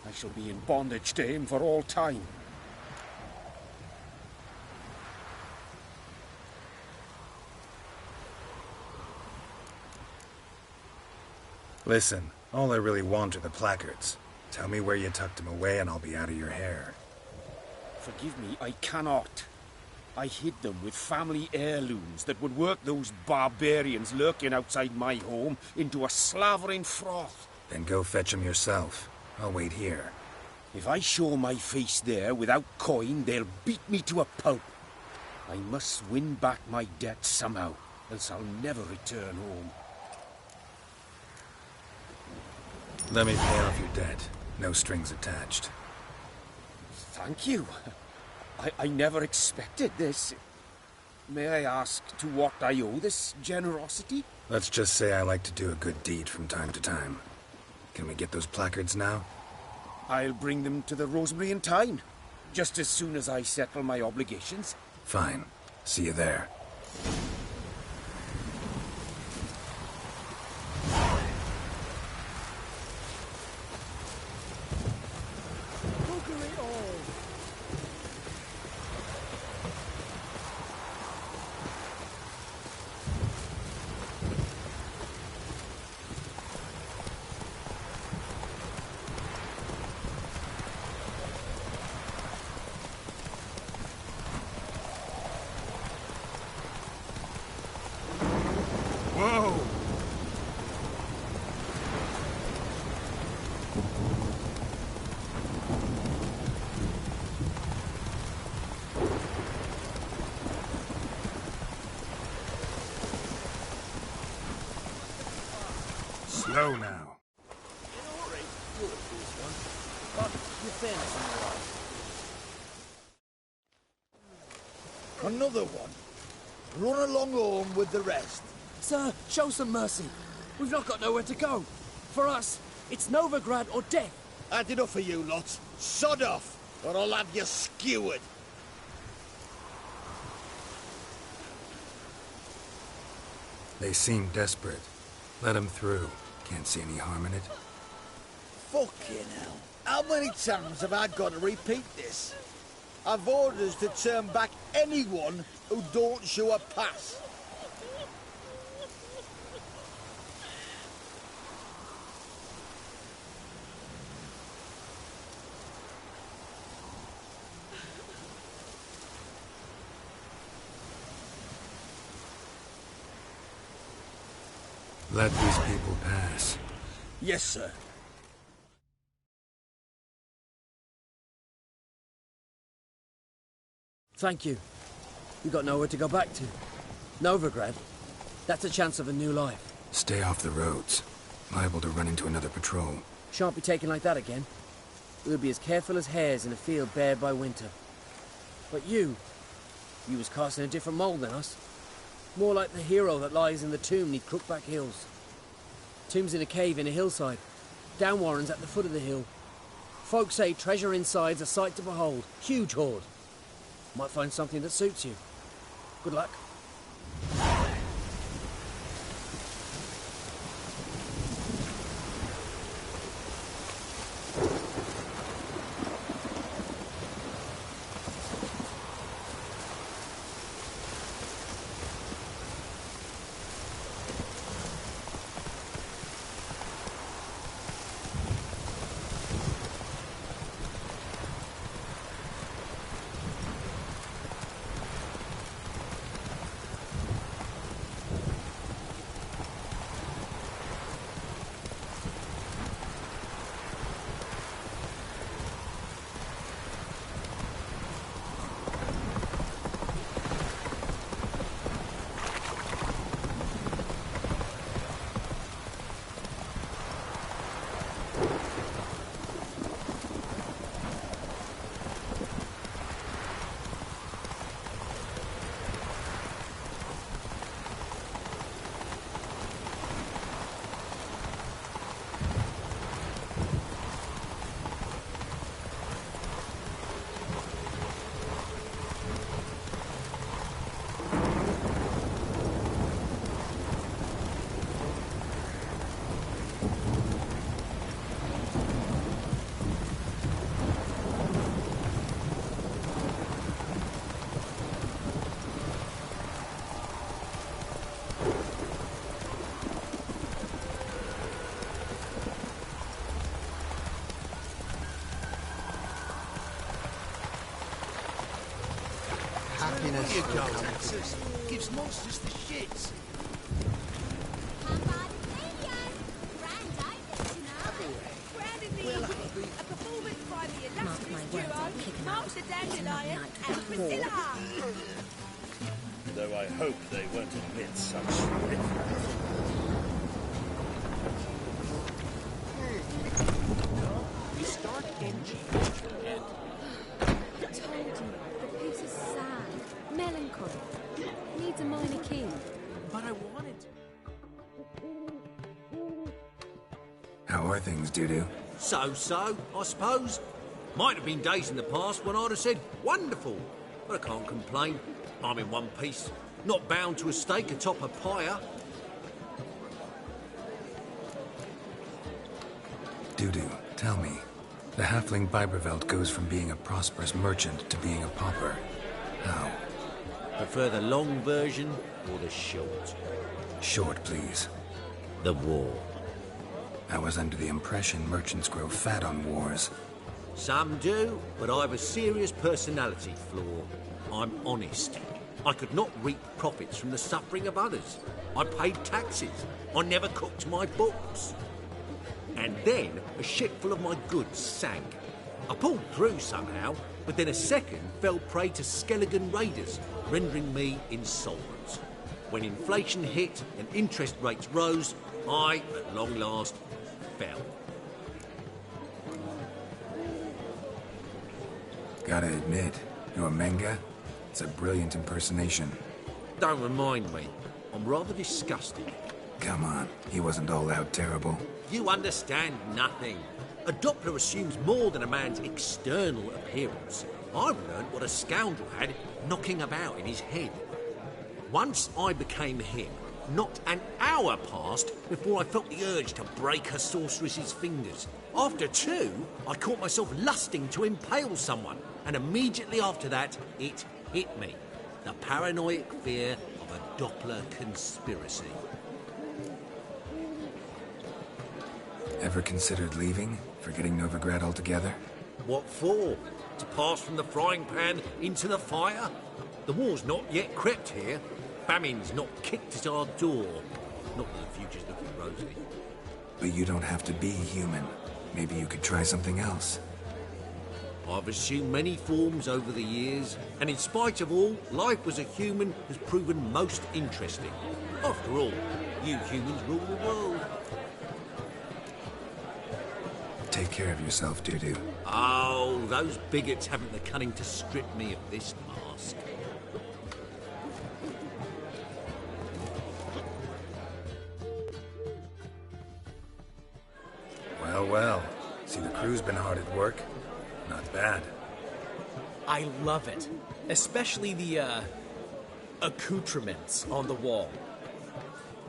I shall be in bondage to him for all time. Listen, all I really want are the placards. Tell me where you tucked them away and I'll be out of your hair. Forgive me, I cannot. I hid them with family heirlooms that would work those barbarians lurking outside my home into a slavering froth. Then go fetch them yourself. I'll wait here. If I show my face there without coin, they'll beat me to a pulp. I must win back my debt somehow, else I'll never return home. Let me pay off your debt. No strings attached. Thank you. I never expected this. May I ask to what I owe this generosity? Let's just say I like to do a good deed from time to time. Can we get those placards now? I'll bring them to the Rosemary in time, just as soon as I settle my obligations. Fine. See you there. Slow now. Another one. Run along home with the rest. Sir, show some mercy. We've not got nowhere to go. For us, it's Novigrad or death. Had enough of you lots. Sod off, or I'll have you skewered. They seem desperate. Let them through. Can't see any harm in it. Fucking hell. How many times have I got to repeat this? I've orders to turn back anyone who don't show a pass. Let these people pass. Yes, sir. Thank you. We got nowhere to go back to. Novigrad. That's a chance of a new life. Stay off the roads. Liable to run into another patrol. Shan't be taken like that again. We'll be as careful as hares in a field bared by winter. But you was cast in a different mould than us. More like the hero that lies in the tomb neath Crookback Hills. Tomb's in a cave in a hillside. Downwarren's at the foot of the hill. Folk say treasure inside's a sight to behold. Huge hoard. Might find something that suits you. Good luck. happiness. Where you go, Texas? Gives monsters the shits. Mark my words, I'll kick him out. It's another night with Priscilla. Though I hope they won't admit such shit. We start NG and... I told you, the piece is sad, melancholy. Needs a minor key. But I wanted... How are things, Dudu? So, I suppose. Might have been days in the past when I'd have said, wonderful. But I can't complain. I'm in one piece. Not bound to a stake atop a pyre. Dudu, tell me. The halfling Biberveld goes from being a prosperous merchant to being a pauper. How? Prefer the long version or the short? Short, please. The war. I was under the impression merchants grow fat on wars. Some do, but I've a serious personality flaw. I'm honest. I could not reap profits from the suffering of others. I paid taxes. I never cooked my books. And then a ship full of my goods sank. I pulled through somehow, but then a second fell prey to Skelligan raiders, rendering me insolvent. When inflation hit and interest rates rose, I, at long last, fell. Gotta admit, your Menga? It's a brilliant impersonation. Don't remind me. I'm rather disgusted. Come on, he wasn't all out terrible. You understand nothing. A Doppler assumes more than a man's external appearance. I've learned what a scoundrel had knocking about in his head. Once I became him, not an hour passed before I felt the urge to break a sorceress's fingers. After two, I caught myself lusting to impale someone, and immediately after that, it hit me. The paranoid fear of a Doppler conspiracy. Ever considered leaving? Forgetting Novigrad altogether? What for? To pass from the frying pan into the fire? The war's not yet crept here. Famine's not kicked at our door. Not that the future's looking rosy. But you don't have to be human. Maybe you could try something else. I've assumed many forms over the years, and in spite of all, life as a human has proven most interesting. After all, you humans rule the world. Take care of yourself, Dudu. Oh, those bigots haven't the cunning to strip me of this mask. Well, well. See, the crew's been hard at work. Not bad. I love it. Especially the, accoutrements on the wall.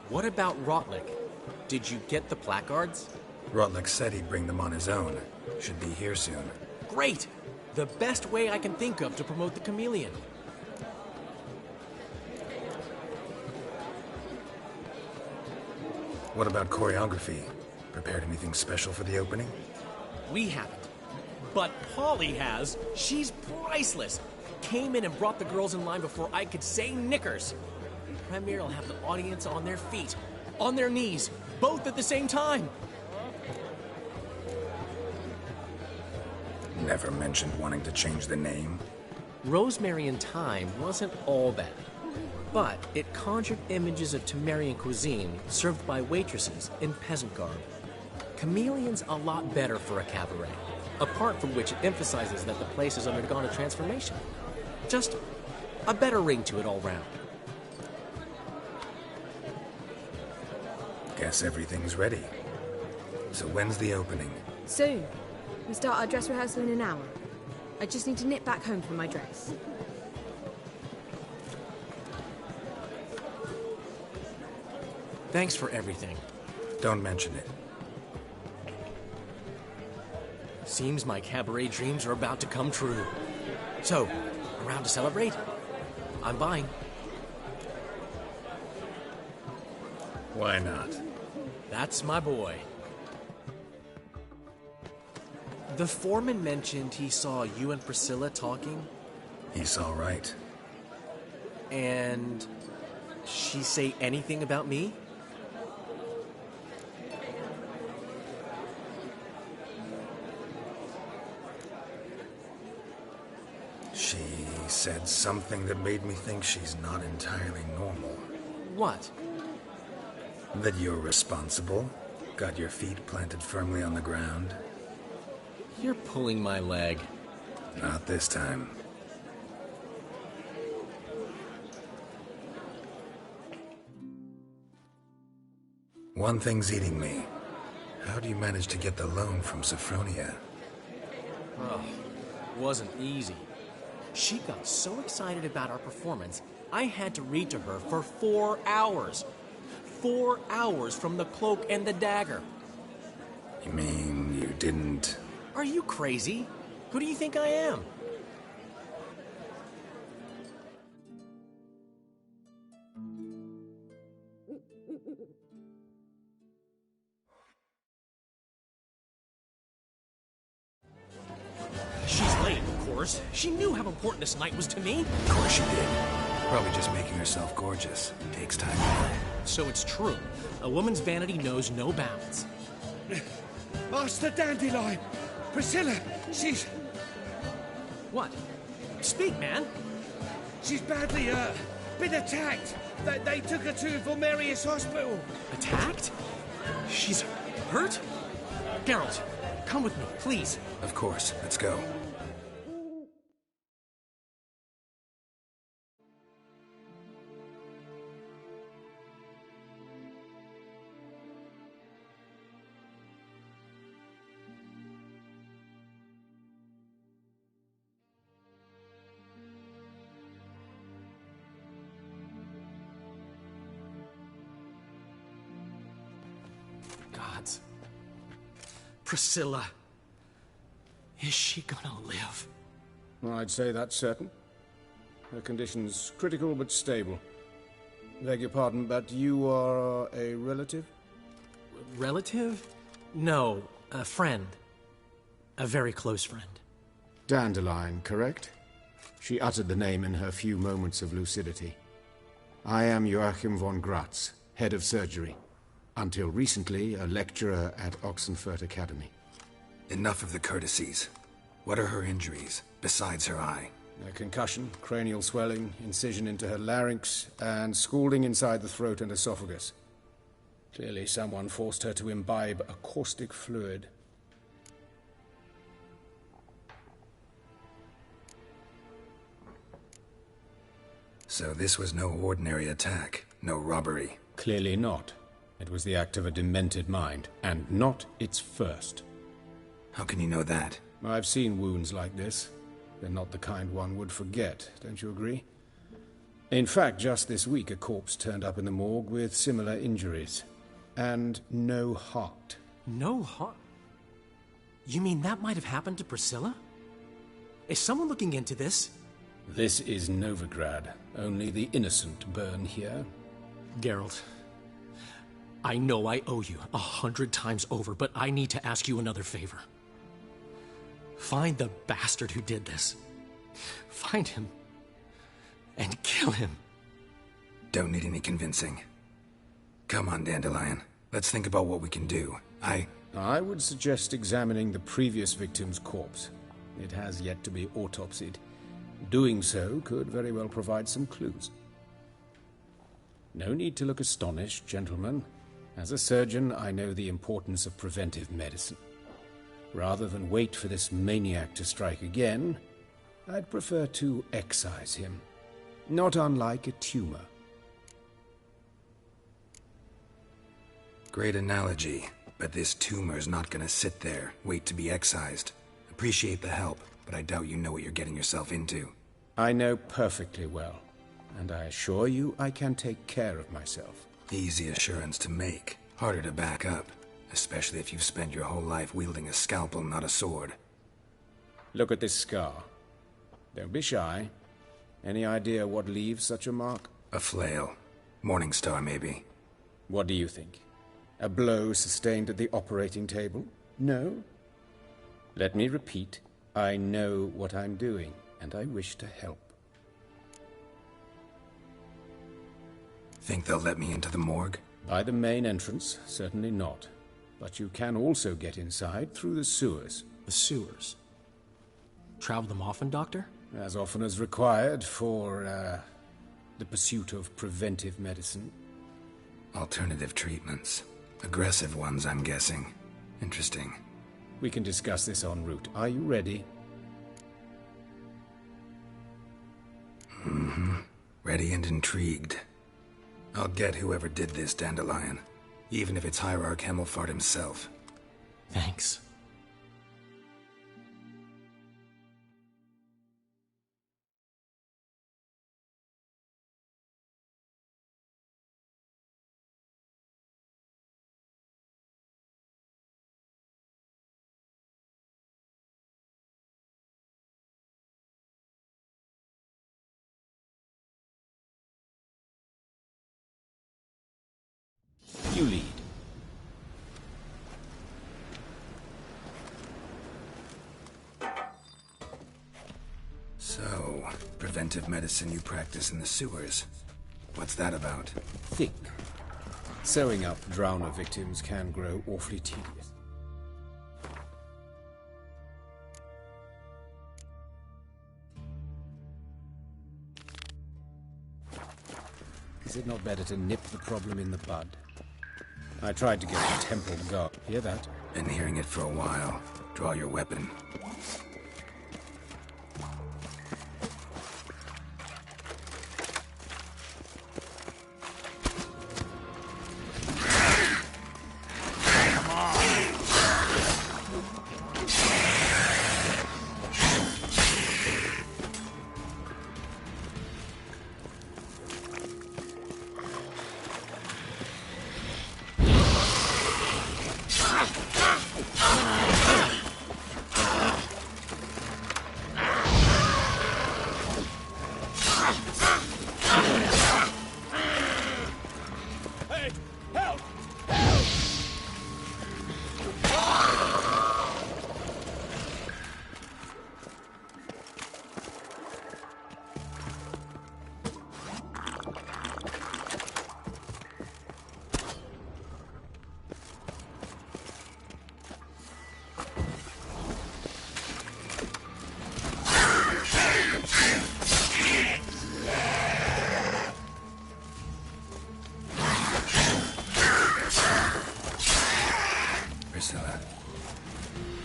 What about Rotlick? Did you get the placards? Rotlick said he'd bring them on his own. Should be here soon. Great! The best way I can think of to promote the chameleon. What about choreography? Prepared anything special for the opening? We haven't. But Polly has. She's priceless. Came in and brought the girls in line before I could say knickers. Premier will have the audience on their feet, on their knees, both at the same time. Never mentioned wanting to change the name. Rosemary in Time wasn't all bad, but it conjured images of Temerian cuisine served by waitresses in peasant garb. Chameleon's a lot better for a cabaret, apart from which it emphasizes that the place has undergone a transformation. Just a better ring to it all round. Guess everything's ready. So when's the opening? Soon. We start our dress rehearsal in an hour. I just need to nip back home for my dress. Thanks for everything. Don't mention it. Seems my cabaret dreams are about to come true. So, around to celebrate? I'm buying. Why not? That's my boy. The foreman mentioned he saw you and Priscilla talking. He saw right. And she say anything about me? She said something that made me think she's not entirely normal. What? That you're responsible, got your feet planted firmly on the ground. You're pulling my leg. Not this time. One thing's eating me. How do you manage to get the loan from Sophronia? Oh, wasn't easy. She got so excited about our performance, I had to read to her for 4 hours. 4 hours from the Cloak and the Dagger. You mean you didn't... Are you crazy? Who do you think I am? She's late, of course. She knew how important this night was to me. Of course she did. Probably just making herself gorgeous. Takes time. So it's true. A woman's vanity knows no bounds. Master Dandelion! Priscilla, she's... What? Speak, man. She's badly hurt. Been attacked. They took her to Vulmerius Hospital. Attacked? She's hurt? Geralt, come with me, please. Of course. Let's go. Gods. Priscilla. Is she gonna live? I'd say that's certain. Her condition's critical but stable. Beg your pardon, but you are a relative? Relative? No, a friend. A very close friend. Dandelion, correct? She uttered the name in her few moments of lucidity. I am Joachim von Gratz, head of surgery. Until recently, a lecturer at Oxenfurt Academy. Enough of the courtesies. What are her injuries, besides her eye? A concussion, cranial swelling, incision into her larynx, and scalding inside the throat and esophagus. Clearly someone forced her to imbibe a caustic fluid. So this was no ordinary attack, no robbery. Clearly not. It was the act of a demented mind, and not its first. How can you know that? I've seen wounds like this. They're not the kind one would forget, don't you agree? In fact, just this week a corpse turned up in the morgue with similar injuries. And no heart. No heart? You mean that might have happened to Priscilla? Is someone looking into this? This is Novigrad. Only the innocent burn here. Geralt, I know I owe you 100 times over, but I need to ask you another favor. Find the bastard who did this. Find him. And kill him. Don't need any convincing. Come on, Dandelion. Let's think about what we can do. I would suggest examining the previous victim's corpse. It has yet to be autopsied. Doing so could very well provide some clues. No need to look astonished, gentlemen. As a surgeon, I know the importance of preventive medicine. Rather than wait for this maniac to strike again, I'd prefer to excise him. Not unlike a tumor. Great analogy, but this tumor's not gonna sit there, wait to be excised. Appreciate the help, but I doubt you know what you're getting yourself into. I know perfectly well, and I assure you I can take care of myself. Easy assurance to make, harder to back up, especially if you've spent your whole life wielding a scalpel, not a sword. Look at this scar. Don't be shy. Any idea what leaves such a mark? A flail. Morningstar, maybe. What do you think? A blow sustained at the operating table? No? Let me repeat. I know what I'm doing, and I wish to help. Think they'll let me into the morgue? By the main entrance, certainly not. But you can also get inside through the sewers. The sewers? Travel them often, Doctor? As often as required for, the pursuit of preventive medicine. Alternative treatments. Aggressive ones, I'm guessing. Interesting. We can discuss this en route. Are you ready? Mm-hmm. Ready and intrigued. I'll get whoever did this, Dandelion. Even if it's Hierarch Hemmelfart himself. Thanks. You lead. So, preventive medicine you practice in the sewers. What's that about? Think. Sewing up drowner victims can grow awfully tedious. Is it not better to nip the problem in the bud? I tried to get the temple guard. Hear that? Been hearing it for a while. Draw your weapon.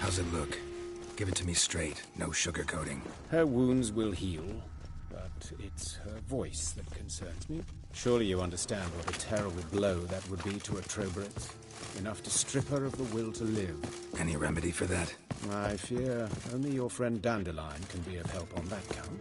How's it look? Give it to me straight, no sugarcoating. Her wounds will heal, but it's her voice that concerns me. Surely you understand what a terrible blow that would be to a Troberet. Enough to strip her of the will to live. Any remedy for that? I fear only your friend Dandelion can be of help on that count.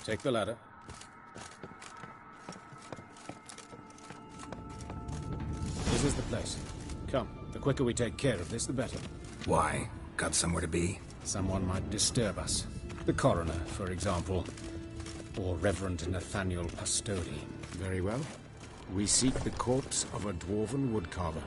Take the ladder. This is the place. Come, the quicker we take care of this, the better. Why? Got somewhere to be? Someone might disturb us. The coroner, for example. Or Reverend Nathaniel Pastodi. Very well. We seek the corpse of a dwarven woodcarver.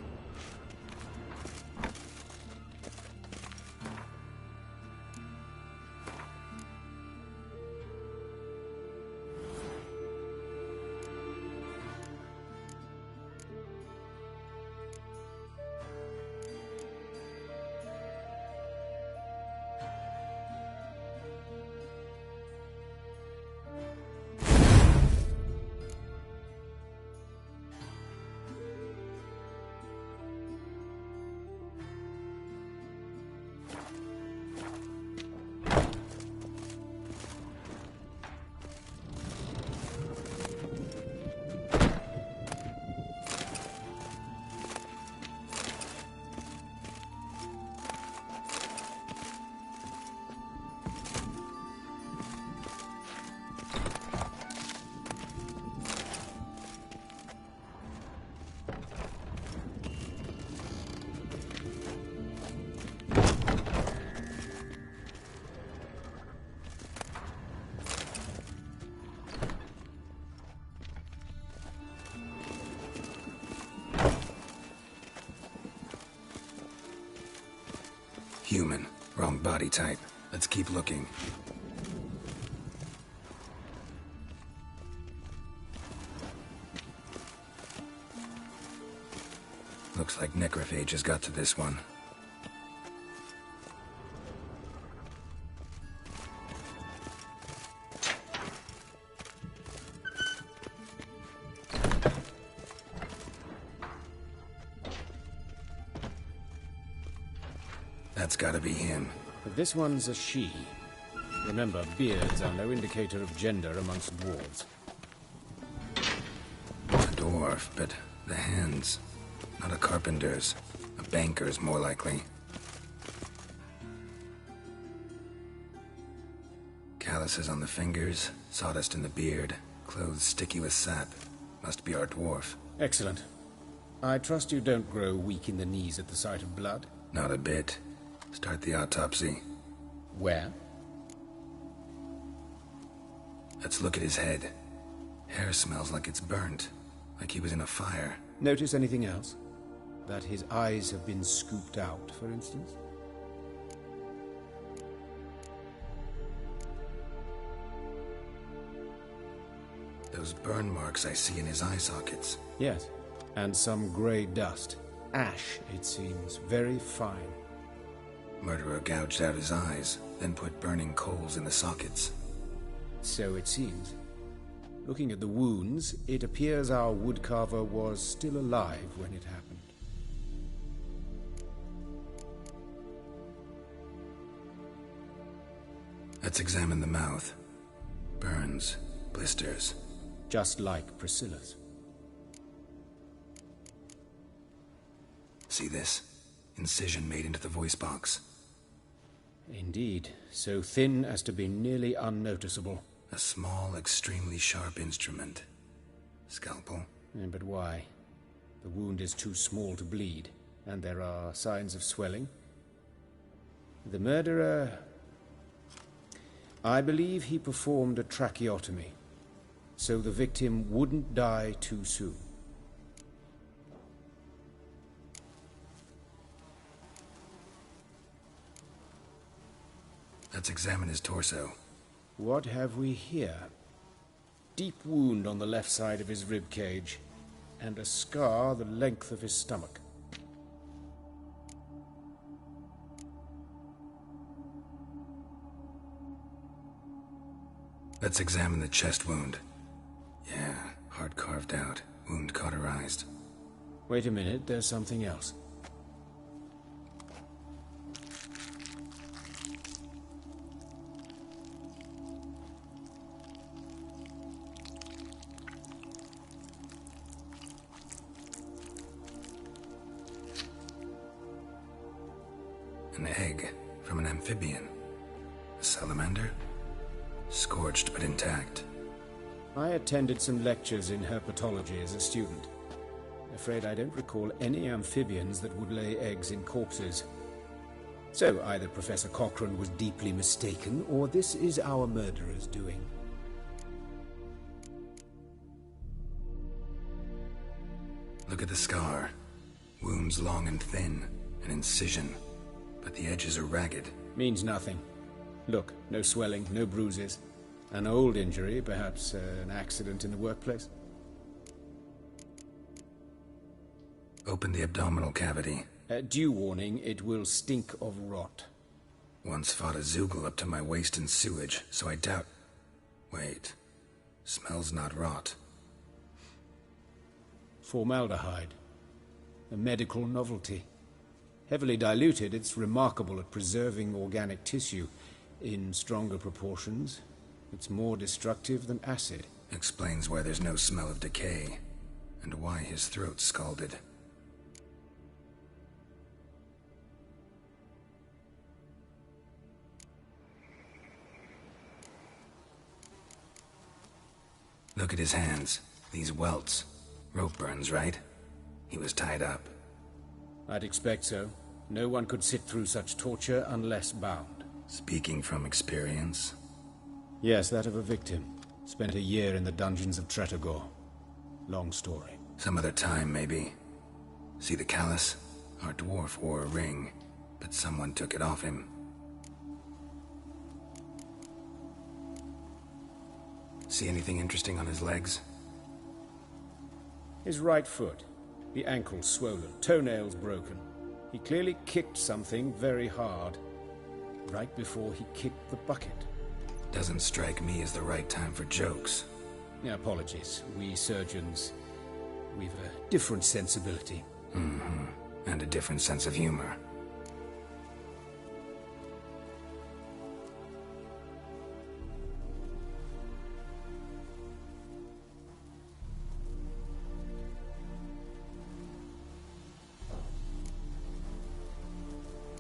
Human. Wrong body type. Let's keep looking. Looks like necrophages got to this one. That's gotta be him. But this one's a she. Remember, beards are no indicator of gender amongst dwarves. A dwarf, but the hands. Not a carpenter's. A banker's, more likely. Calluses on the fingers, sawdust in the beard, clothes sticky with sap. Must be our dwarf. Excellent. I trust you don't grow weak in the knees at the sight of blood? Not a bit. Start the autopsy. Where? Let's look at his head. Hair smells like it's burnt, like he was in a fire. Notice anything else? That his eyes have been scooped out, for instance? Those burn marks I see in his eye sockets. Yes, and some grey dust. Ash, it seems. Very fine. Murderer gouged out his eyes, then put burning coals in the sockets. So it seems. Looking at the wounds, it appears our woodcarver was still alive when it happened. Let's examine the mouth. Burns, blisters. Just like Priscilla's. See this? Incision made into the voice box. Indeed, so thin as to be nearly unnoticeable. A small, extremely sharp instrument. Scalpel? But why? The wound is too small to bleed, and there are signs of swelling. The murderer... I believe he performed a tracheotomy, so the victim wouldn't die too soon. Let's examine his torso. What have we here? Deep wound on the left side of his rib cage, and a scar the length of his stomach. Let's examine the chest wound. Yeah, heart carved out, wound cauterized. Wait a minute, there's something else. An egg from an amphibian. A salamander? Scorched but intact. I attended some lectures in herpetology as a student. Afraid I don't recall any amphibians that would lay eggs in corpses. So either Professor Cochrane was deeply mistaken, or this is our murderer's doing. Look at the scar. Wounds long and thin. An incision. But the edges are ragged. Means nothing. Look, no swelling, no bruises. An old injury, perhaps an accident in the workplace. Open the abdominal cavity. Due warning, it will stink of rot. Once fought a Zoogle up to my waist in sewage, so I doubt... Wait. Smells not rot. Formaldehyde. A medical novelty. Heavily diluted, it's remarkable at preserving organic tissue. In stronger proportions, it's more destructive than acid. Explains why there's no smell of decay, and why his throat's scalded. Look at his hands. These welts. Rope burns, right? He was tied up. I'd expect so. No one could sit through such torture unless bound. Speaking from experience? Yes, that of a victim. Spent a year in the dungeons of Tretogor. Long story. Some other time, maybe. See the callus? Our dwarf wore a ring. but someone took it off him. See anything interesting on his legs? His right foot. The ankle swollen, toenails broken. He clearly kicked something very hard. Right before he kicked the bucket. Doesn't strike me as the right time for jokes. Apologies. We surgeons, we've a different sensibility. Mm-hmm. And a different sense of humor.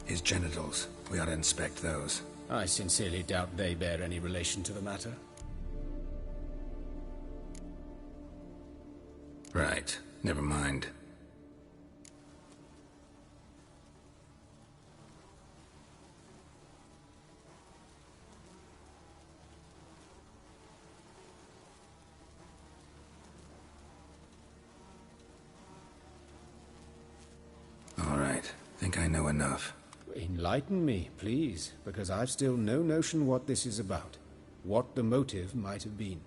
His genitals. We ought to inspect those. I sincerely doubt they bear any relation to the matter. Right. Never mind. All right. Think I know enough. Enlighten me, please, because I've still no notion what this is about. What the motive might have been.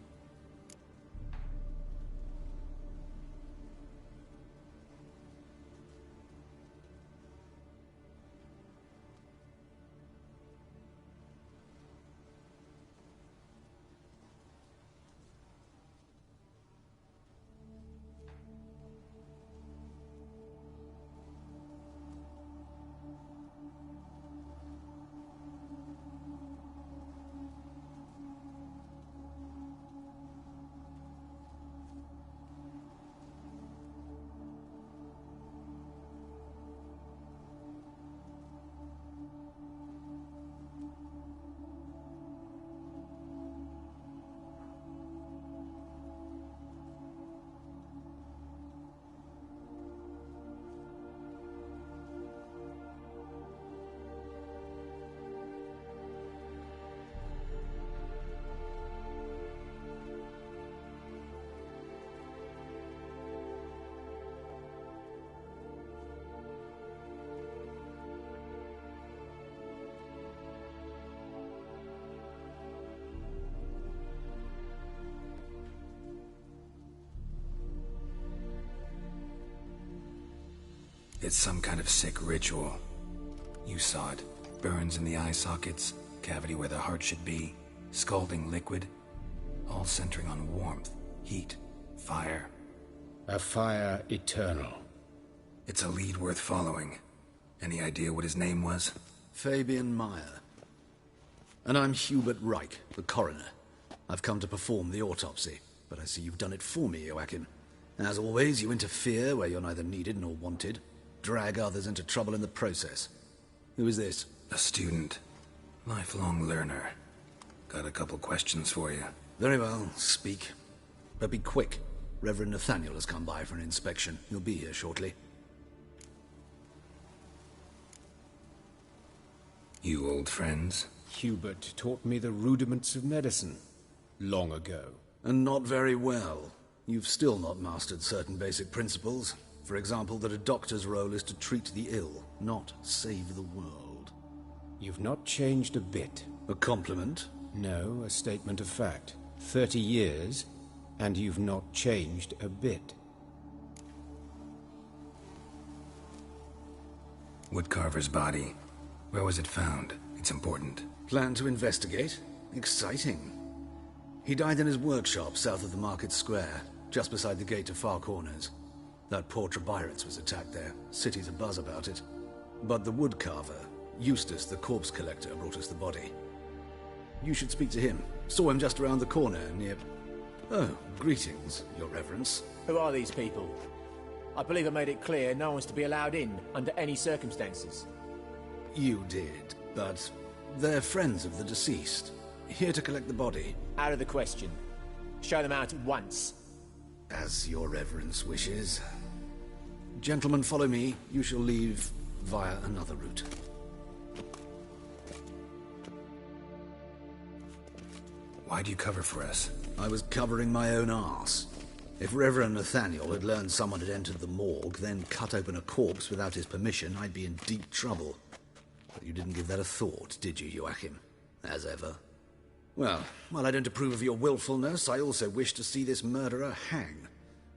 It's some kind of sick ritual. You saw it. Burns in the eye sockets, cavity where the heart should be, scalding liquid, all centering on warmth, heat, fire. A fire eternal. It's a lead worth following. Any idea what his name was? Fabian Meyer. And I'm Hubert Reich, the coroner. I've come to perform the autopsy, but I see you've done it for me, Joachim. As always, you interfere where you're neither needed nor wanted. Drag others into trouble in the process. Who is this? A student. Lifelong learner. Got a couple questions for you. Very well, speak. But be quick. Reverend Nathaniel has come by for an inspection. He'll be here shortly. You old friends? Hubert taught me the rudiments of medicine. Long ago. And not very well. You've still not mastered certain basic principles. For example, that a doctor's role is to treat the ill, not save the world. You've not changed a bit. A compliment? No, a statement of fact. 30 years, and you've not changed a bit. Woodcarver's body. Where was it found? It's important. Plan to investigate? Exciting. He died in his workshop south of the Market Square, just beside the gate to Far Corners. That poor Trebirates was attacked there. City's abuzz about it. But the woodcarver, Eustace the corpse collector, brought us the body. You should speak to him. Saw him just around the corner near... Oh, greetings, Your Reverence. Who are these people? I believe I made it clear no one's to be allowed in under any circumstances. You did, but they're friends of the deceased. Here to collect the body. Out of the question. Show them out at once. As Your Reverence wishes. Gentlemen, follow me. You shall leave via another route. Why'd you cover for us? I was covering my own arse. If Reverend Nathaniel had learned someone had entered the morgue, then cut open a corpse without his permission, I'd be in deep trouble. But you didn't give that a thought, did you, Joachim? As ever. Well, while I don't approve of your willfulness, I also wish to see this murderer hang.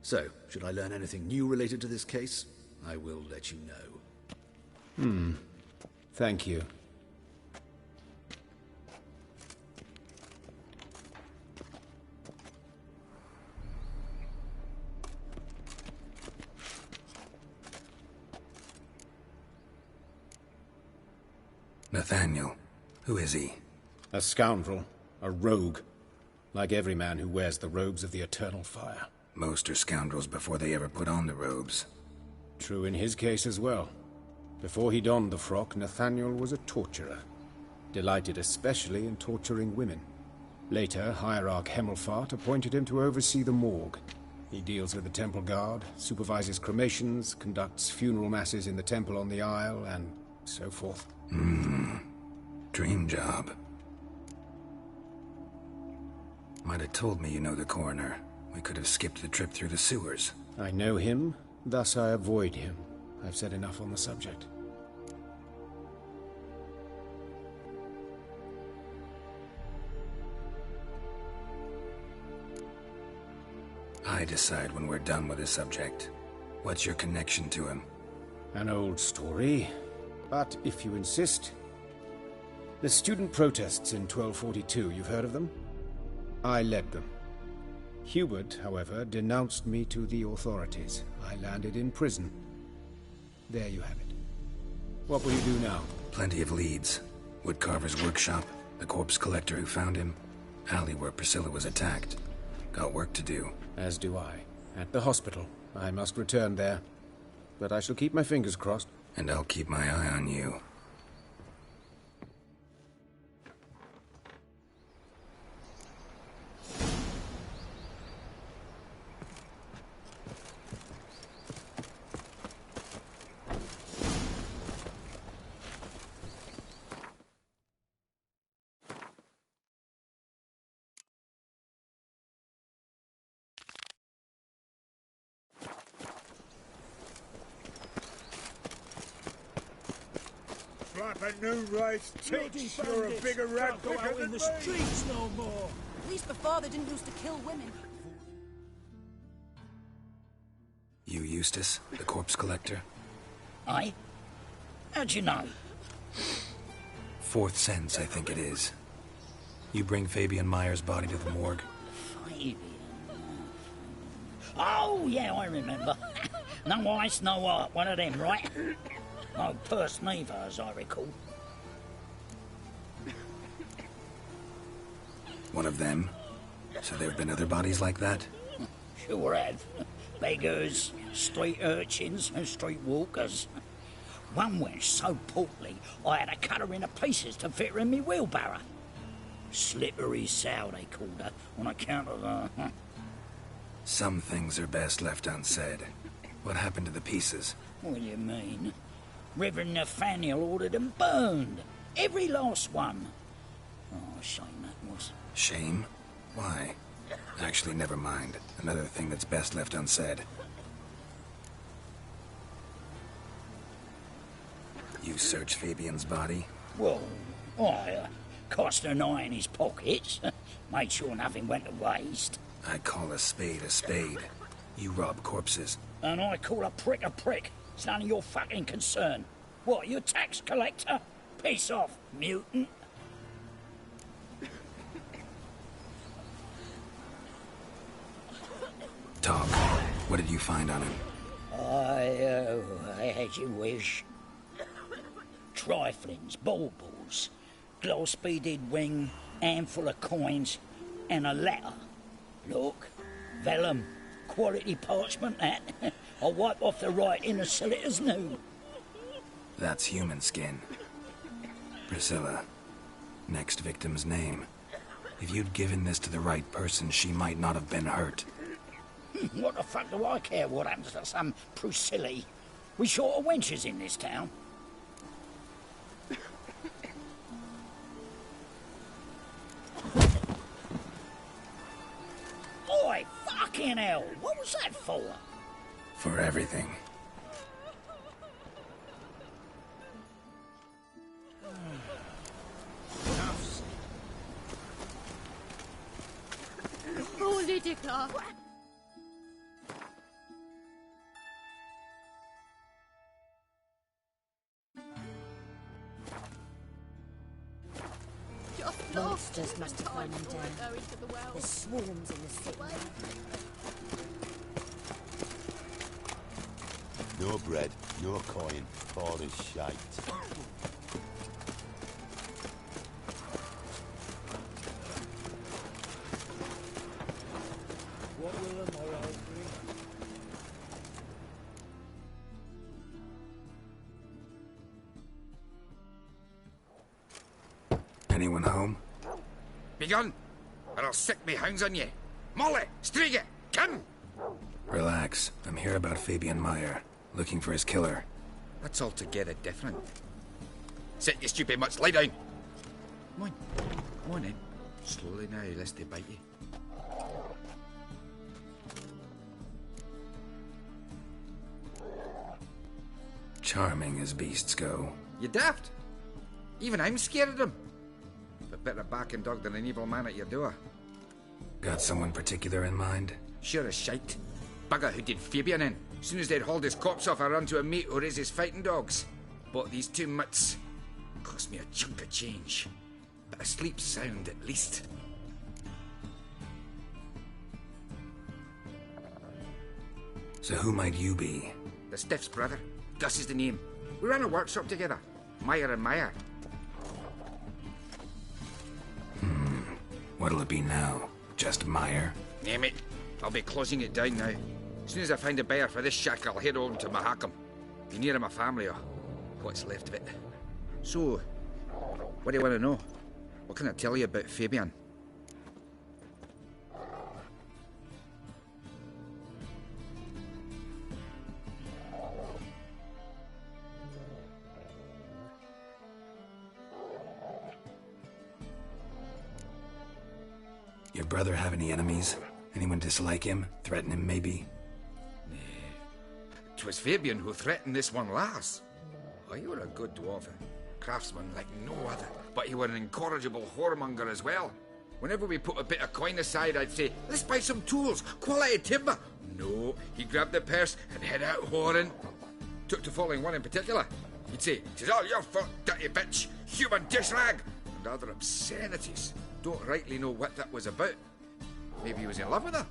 So, should I learn anything new related to this case, I will let you know. Thank you. Nathaniel. Who is he? A scoundrel. A rogue. Like every man who wears the robes of the Eternal Fire. Most are scoundrels before they ever put on the robes. True in his case as well. Before he donned the frock, Nathaniel was a torturer. Delighted especially in torturing women. Later, Hierarch Hemmelfart appointed him to oversee the morgue. He deals with the Temple Guard, supervises cremations, conducts funeral masses in the temple on the Isle, and so forth. Dream job. Might have told me you know the coroner. We could have skipped the trip through the sewers. I know him, thus I avoid him. I've said enough on the subject. I decide when we're done with the subject. What's your connection to him? An old story, but if you insist. The student protests in 1242, you've heard of them? I led them. Hubert, however, denounced me to the authorities. I landed in prison. There you have it. What will you do now? Plenty of leads. Woodcarver's workshop, the corpse collector who found him, alley where Priscilla was attacked. Got work to do. As do I. At the hospital. I must return there. But I shall keep my fingers crossed. And I'll keep my eye on you. A new race teach you're a bigger rat Go out in the streets no more. At least before they didn't used to kill women. You Eustace, the corpse collector? Aye? How'd you know? Fourth sense, I think it is. You bring Fabian Meyer's body to the morgue? Fabian? Oh, yeah, I remember. No ice, no art, one of them, right? No purse neither, as I recall. One of them? So there have been other bodies like that? Sure have. Beggars, street urchins, and street walkers. One went so portly, I had to cut her into pieces to fit her in me wheelbarrow. Slippery sow, they called her, on account of her. Some things are best left unsaid. What happened to the pieces? What do you mean? Reverend Nathaniel ordered them burned. Every last one. Oh, shame that was. Shame? Why? Actually, never mind. Another thing that's best left unsaid. You searched Fabian's body? Well, I cast an eye in his pockets. Made sure nothing went to waste. I call a spade a spade. You rob corpses. And I call a prick a prick. It's none of your fucking concern. What, you tax collector? Piss off, mutant. Talk. What did you find on him? As you wish. Triflings, baubles, gloss-beaded wing, handful of coins, and a letter. Look, vellum, quality parchment, that. I'll wipe off the writing and sell it as new. That's human skin. Priscilla. Next victim's name. If you'd given this to the right person, she might not have been hurt. What the fuck do I care what happens to some Priscilla? We short of wenches in this town. Oi, fucking hell! What was that for? For everything. Holy dickler! Monsters must have run him down. There's swarms in the city. No bread, no coin, all is shite. What will the morrow bring? Anyone home? Begone, or I'll sick me hounds on ye. Molly, Striga, come! Relax. I'm here about Fabian Meyer, looking for his killer. That's altogether different. Sit, you stupid mutts, lie down. Come on, come on in. Slowly now, lest they bite you. Charming as beasts go. You daft? Even I'm scared of them. A better backing dog than an evil man at your door. Got someone particular in mind? Sure as shite. Bugger who did Fabian in. As soon as they'd hauled his corpse off, I run to a mate who raises fighting dogs. Bought these 2 mutts. Cost me a chunk of change. But I sleep sound at least. So who might you be? The Stiff's brother. Gus is the name. We ran a workshop together. Meyer and Meyer. What'll it be now? Just Meyer? Name it. I'll be closing it down now. As soon as I find a buyer for this shack, I'll head on to Mahakam. Be near my family or what's left of it. So, what do you want to know? What can I tell you about Fabian? Your brother have any enemies? Anyone dislike him? Threaten him, maybe? 'Twas Fabian who threatened this one last. Oh, you were a good dwarf, craftsman like no other, but you were an incorrigible whoremonger as well. Whenever we put a bit of coin aside, I'd say, let's buy some tools, quality timber. No, he grabbed the purse and head out whoring. Took to following one in particular. He'd say, "'Tis all your fault, dirty bitch, human dish rag," and other obscenities. Don't rightly know what that was about. Maybe he was in love with her.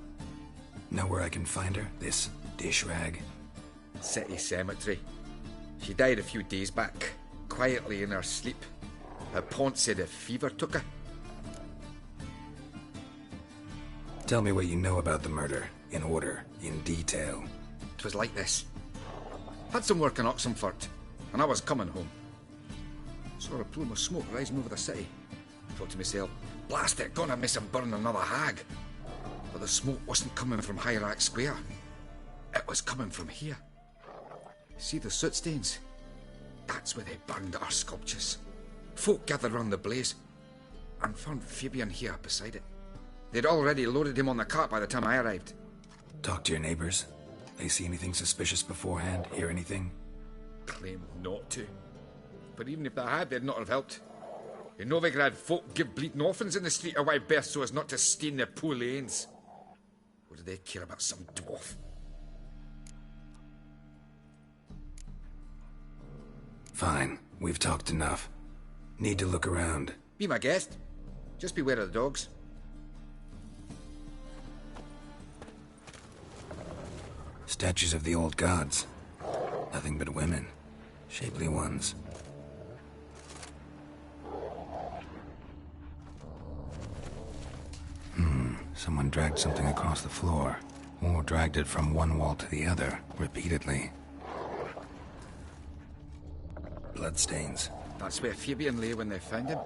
Know where I can find her? This dish rag? City cemetery. She died a few days back, quietly in her sleep. Her pont said a fever took her. Tell me what you know about the murder, in order, in detail. 'Twas like this. Had some work in Oxenfurt, and I was coming home. Saw a plume of smoke rising over the city. Thought to myself, blast it, gonna miss him burn another hag. But the smoke wasn't coming from Hierarch Square. It was coming from here. See the soot stains? That's where they burned our sculptures. Folk gathered round the blaze and found Fabian here beside it. They'd already loaded him on the cart by the time I arrived. Talk to your neighbors. They see anything suspicious beforehand? Hear anything? Claim not to. But even if they had, they'd not have helped. In Novigrad, folk give bleating orphans in the street a wide berth so as not to stain their poor lanes. What do they care about some dwarf? Fine. We've talked enough. Need to look around. Be my guest. Just beware of the dogs. Statues of the old gods. Nothing but women. Shapely ones. Someone dragged something across the floor. Or dragged it from one wall to the other, repeatedly. Bloodstains. That's where Fabian lay when they found him.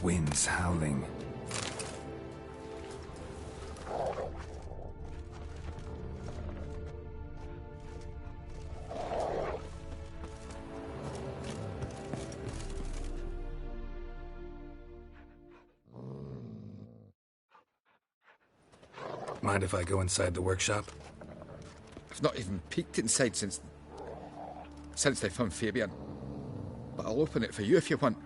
Winds howling. Mind if I go inside the workshop? I've not even peeked inside since they found Fabian. But I'll open it for you if you want.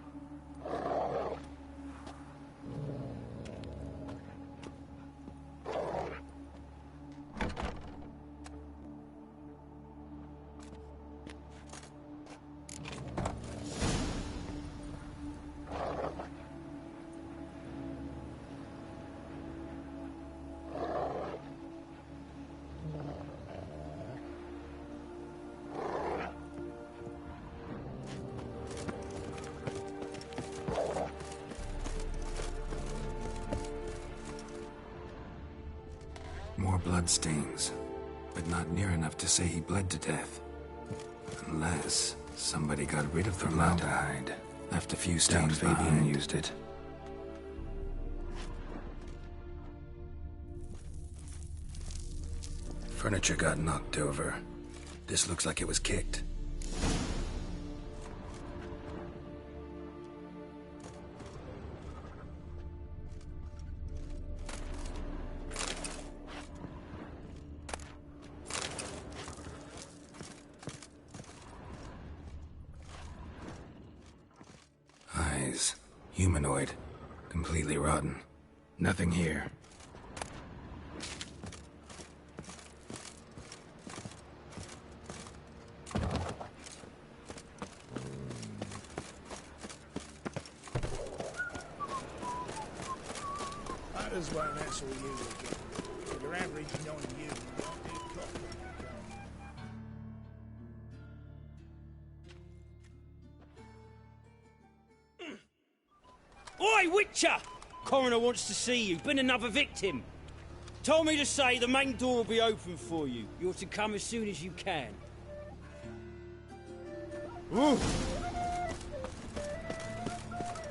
More bloodstains, but not near enough to say he bled to death. Unless somebody got rid of formaldehyde. Left a few stains Fabian used it. Furniture got knocked over. This looks like it was kicked. Eyes. Humanoid. Completely rotten. Nothing here. That is what an asshole you will get. Your average non-you don't do coffee. Oi, Witcher! Coroner wants to see you. Been another victim. Told me to say the main door will be open for you. You're to come as soon as you can. Ooh.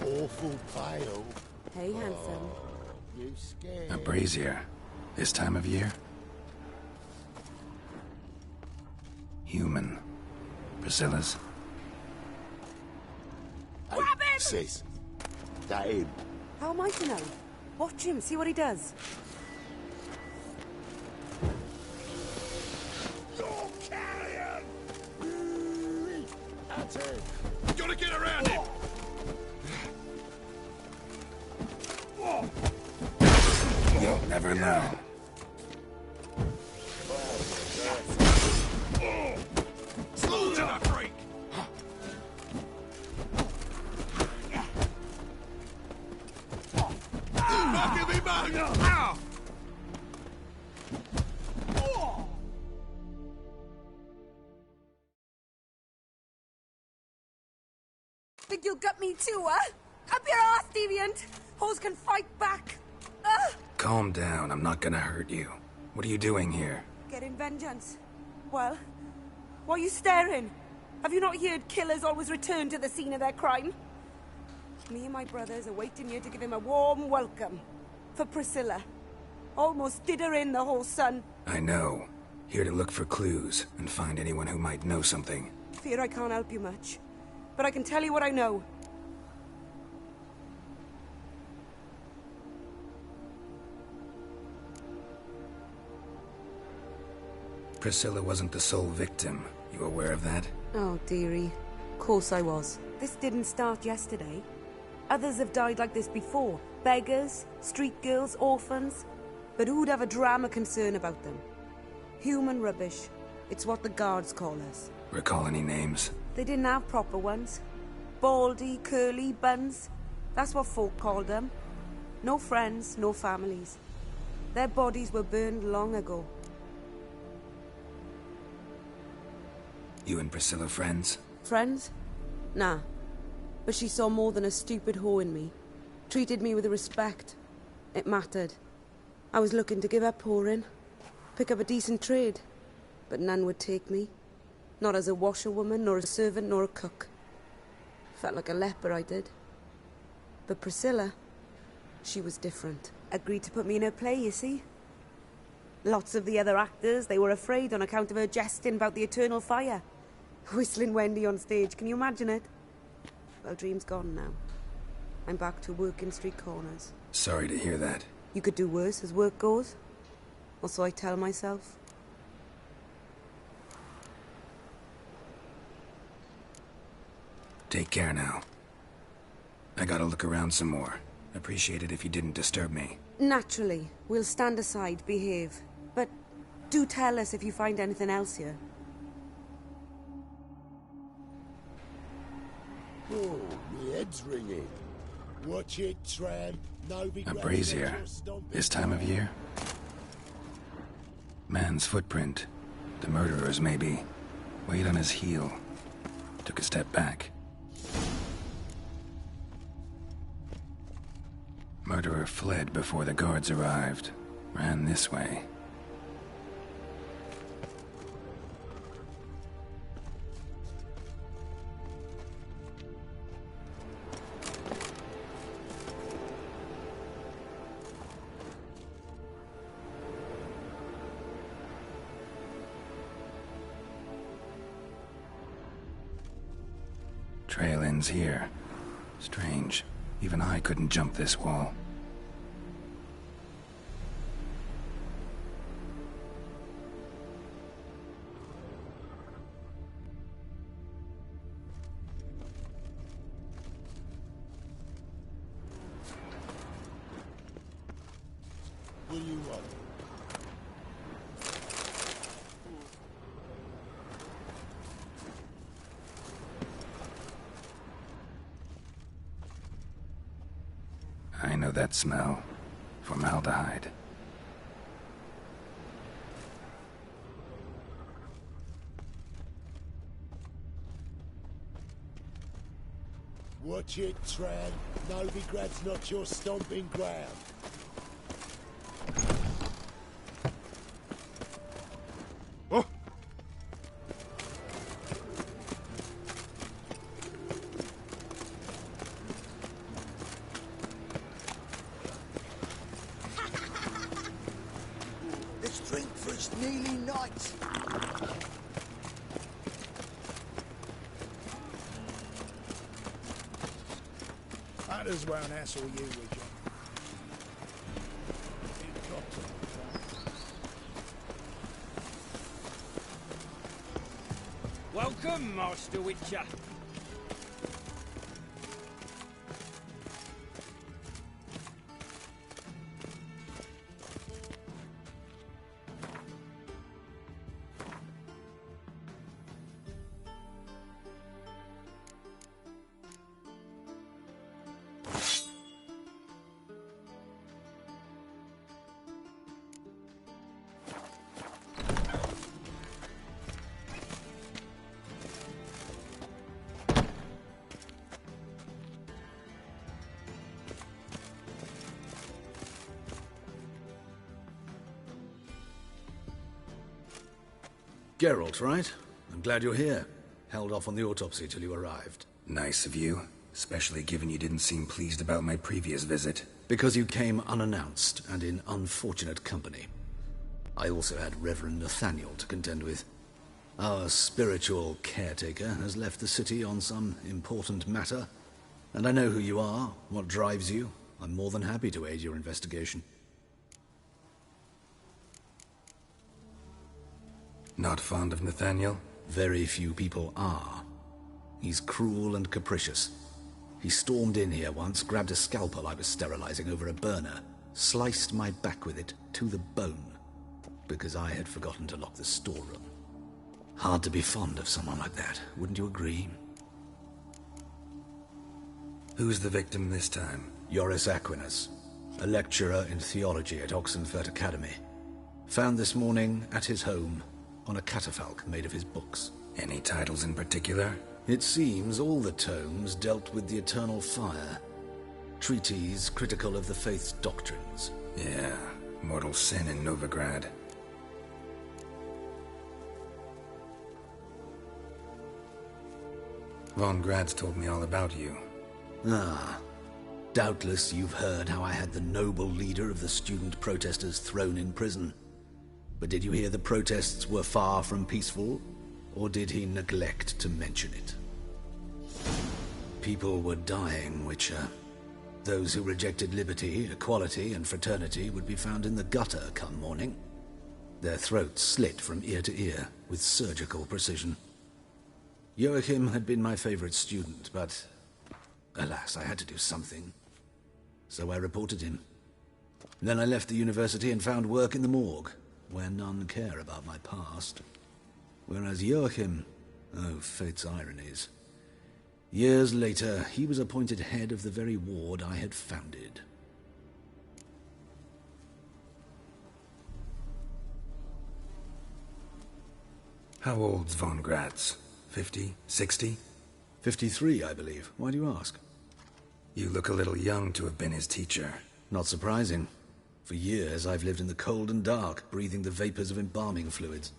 Awful pale. Hey, handsome. You scared? A brazier. This time of year? Human. Priscilla's. Grab him! Sis. That him. How am I to know? Watch him, see what he does. You're carrion! That's it. Gotta get around him! You'll never learn. Slow to the freak! Fucking me back! Ow! Think you'll gut me too, huh? Up your ass, deviant! Hoes can fight back! Calm down, I'm not gonna hurt you. What are you doing here? Getting vengeance. Well, why are you staring? Have you not heard killers always return to the scene of their crime? Me and my brothers are waiting here to give him a warm welcome. For Priscilla. Almost did her in, the whole son. I know. Here to look for clues and find anyone who might know something. Fear I can't help you much. But I can tell you what I know. Priscilla wasn't the sole victim. You aware of that? Oh, dearie. Of course I was. This didn't start yesterday. Others have died like this before. Beggars, street girls, orphans. But who'd have a drama concern about them? Human rubbish. It's what the guards call us. Recall any names? They didn't have proper ones. Baldy, curly, buns. That's what folk called them. No friends, no families. Their bodies were burned long ago. You and Priscilla friends? Friends? Nah. But she saw more than a stupid whore in me. Treated me with respect. It mattered. I was looking to give up whoring. Pick up a decent trade. But none would take me. Not as a washerwoman, nor a servant, nor a cook. Felt like a leper, I did. But Priscilla, she was different. Agreed to put me in her play, you see. Lots of the other actors, they were afraid on account of her jesting about the eternal fire. Whistling Wendy on stage, can you imagine it? Well, dream's gone now. I'm back to working street corners. Sorry to hear that. You could do worse as work goes. or so I tell myself. Take care now. I gotta look around some more. Appreciate it if you didn't disturb me. Naturally. We'll stand aside, behave. But do tell us if you find anything else here. Oh, my head's ringing. Watch it, tramp. No be A brazier. This time of year? Man's footprint. The murderer's, maybe. Weight on his heel. Took a step back. Murderer fled before the guards arrived. Ran this way. Trail ends here. Strange. Even I couldn't jump this wall. What do you want? I know that smell. Formaldehyde. Watch it, tramp. Novigrad's not your stomping ground. Let's drink for its nearly night. Hunters won't hassle you with you. Welcome, Master Witcher. Geralt, right? I'm glad you're here. Held off on the autopsy till you arrived. Nice of you, especially given you didn't seem pleased about my previous visit. Because you came unannounced and in unfortunate company. I also had Reverend Nathaniel to contend with. Our spiritual caretaker has left the city on some important matter, and I know who you are, what drives you. I'm more than happy to aid your investigation. Not fond of Nathaniel? Very few people are. He's cruel and capricious. He stormed in here once, grabbed a scalpel I was sterilizing over a burner, sliced my back with it to the bone, because I had forgotten to lock the storeroom. Hard to be fond of someone like that, wouldn't you agree? Who's the victim this time? Joris Aquinas, a lecturer in theology at Oxenfurt Academy. Found this morning at his home on a catafalque made of his books. Any titles in particular? It seems all the tomes dealt with the eternal fire. Treatises critical of the faith's doctrines. Yeah, mortal sin in Novigrad. Von Grad's told me all about you. Ah, doubtless you've heard how I had the noble leader of the student protesters thrown in prison. But did you hear the protests were far from peaceful, or did he neglect to mention it? People were dying, Witcher. Those who rejected liberty, equality, and fraternity would be found in the gutter come morning. their throats slit from ear to ear with surgical precision. Joachim had been my favorite student, but alas, I had to do something. So I reported him. Then I left the university and found work in the morgue, where none care about my past. Whereas Joachim, oh, fate's ironies. Years later, he was appointed head of the very ward I had founded. How old's von Gratz? 50? 60? 53, I believe. Why do you ask? You look a little young to have been his teacher. Not surprising. For years, I've lived in the cold and dark, breathing the vapors of embalming fluids.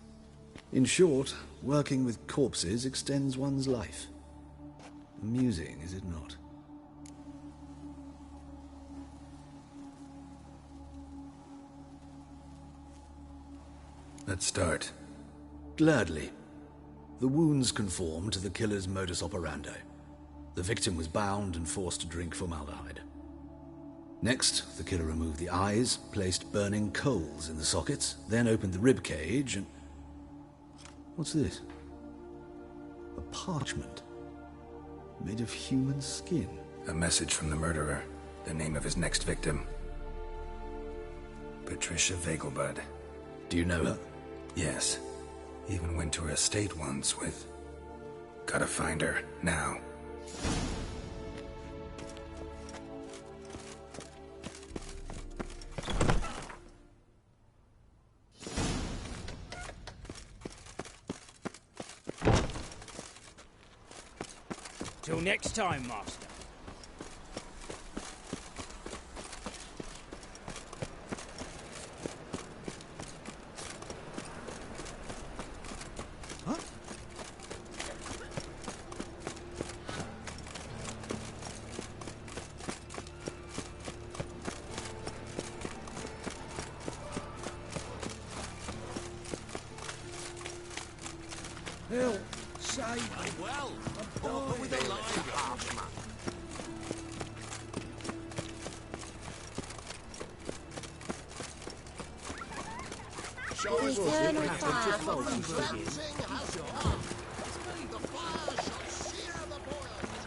In short, working with corpses extends one's life. Amusing, is it not? Let's start. Gladly. The wounds conform to the killer's modus operandi. The victim was bound and forced to drink formaldehyde. Next, the killer removed the eyes, placed burning coals in the sockets, then opened the rib cage and... What's this? A parchment. Made of human skin. A message from the murderer. The name of his next victim. Patricia Vegelbud. Do you know her? Yes. Even went to her estate once with... Gotta find her, now. Till next time, Master. Help! Save me! Well, I'm dying with a half-man. Show us what Eternal you fire have. for The you. cleansing has come. The fire shall sear the boilers.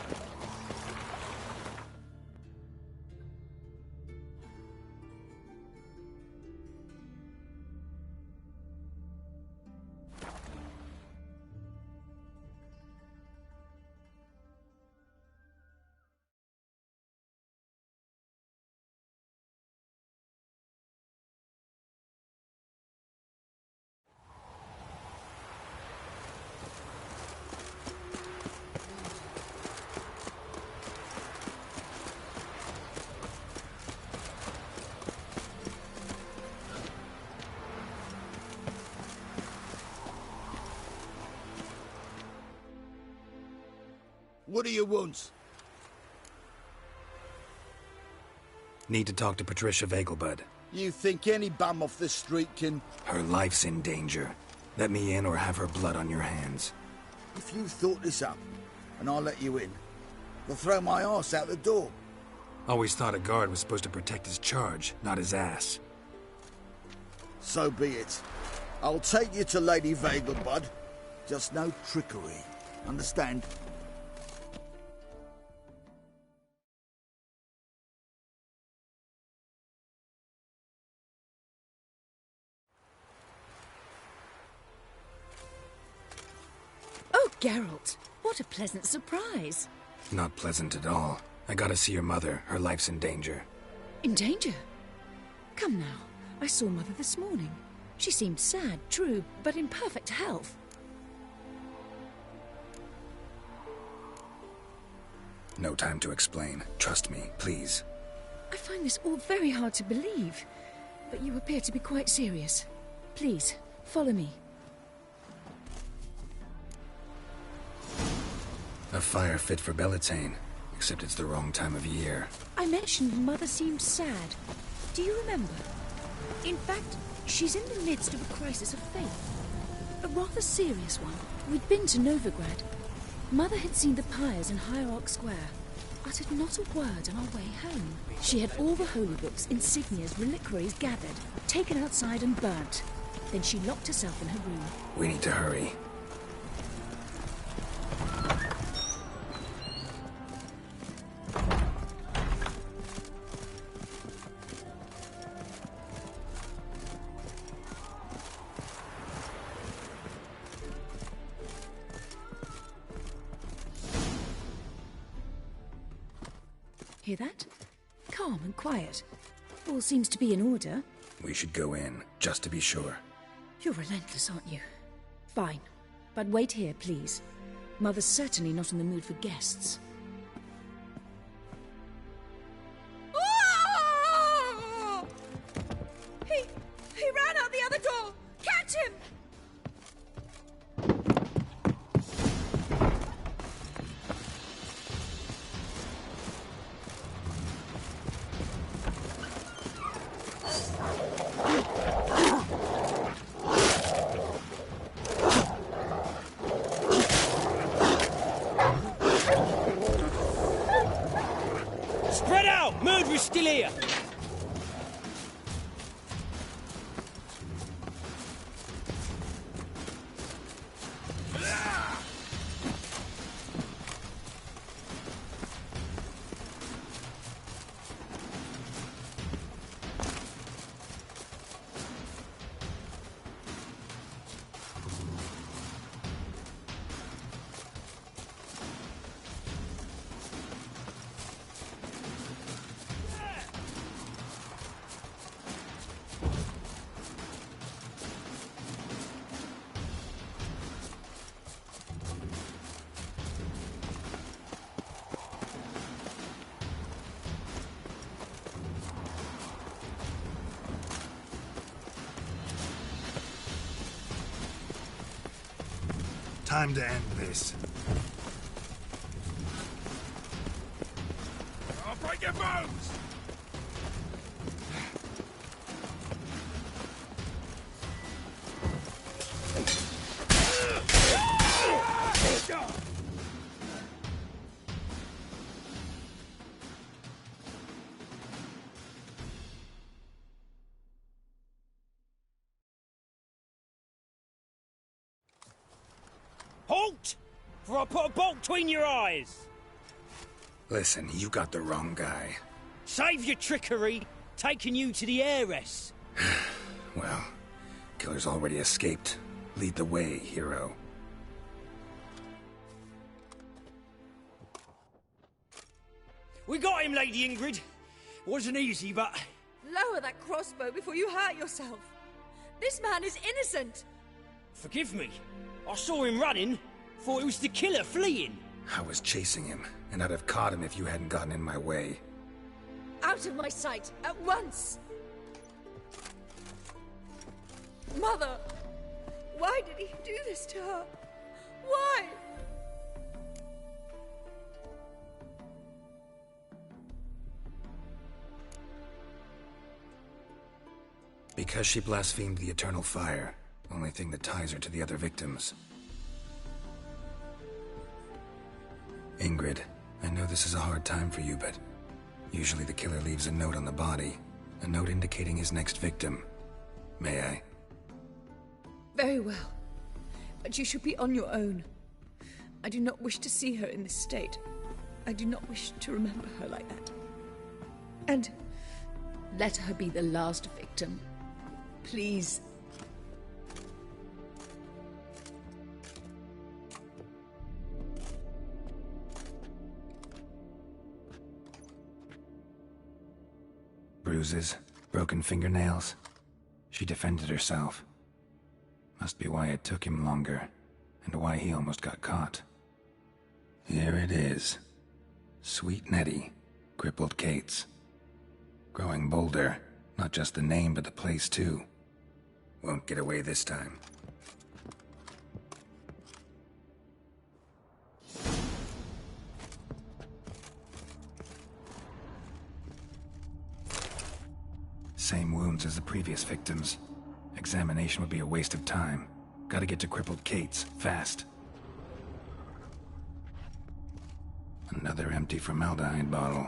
What do you want? Need to talk to Patricia Vegelbud. You think any bum off the street can... Her life's in danger. Let me in or have her blood on your hands. If you thought this up, and I'll let you in, they'll throw my ass out the door. Always thought a guard was supposed to protect his charge, not his ass. So be it. I'll take you to Lady Vegelbud. Just no trickery. Understand? Oh, Geralt, what a pleasant surprise. Not pleasant at all. I gotta see your mother. Her life's in danger. In danger? Come now, I saw Mother this morning. She seemed sad, true, but in perfect health. No time to explain. Trust me, please. I find this all very hard to believe, but you appear to be quite serious. Please, follow me. A fire fit for Bellatane, except it's the wrong time of year. I mentioned Mother seemed sad. Do you remember? In fact, she's in the midst of a crisis of faith. A rather serious one. We'd been to Novigrad. Mother had seen the pyres in Hierarch Square, uttered not a word on our way home. She had all the holy books, insignias, reliquaries gathered, taken outside and burnt. Then she locked herself in her room. We need to hurry. Hear that? Calm and quiet. All seems to be in order. We should go in, just to be sure. You're relentless, aren't you? Fine. But wait here, please. Mother's certainly not in the mood for guests. Oh! He ran out the other door! Catch him! Spread out! Murderer's still here! Time to end this. I'll break your bones! Halt! For I put a bolt between your eyes! Listen, you got the wrong guy. Save your trickery, taking you to the heiress. Well, killer's already escaped. Lead the way, hero. We got him, Lady Ingrid. Wasn't easy, but... Lower that crossbow before you hurt yourself. This man is innocent. Forgive me. I saw him running. Thought it was the killer fleeing. I was chasing him, and I'd have caught him if you hadn't gotten in my way. Out of my sight, at once! Mother! Why did he do this to her? Why? Because she blasphemed the eternal fire. Only thing that ties her to the other victims. Ingrid, I know this is a hard time for you, but usually the killer leaves a note on the body. A note indicating his next victim. May I? Very well. But you should be on your own. I do not wish to see her in this state. I do not wish to remember her like that. And let her be the last victim. Please. Bruises, broken fingernails. She defended herself. Must be why it took him longer, and why he almost got caught. Here it is. Sweet Nettie, crippled Kate's. Growing bolder, not just the name but the place too. Won't get away this time. Same wounds as the previous victims. Examination would be a waste of time. Gotta get to crippled Kate's, fast. Another empty formaldehyde bottle.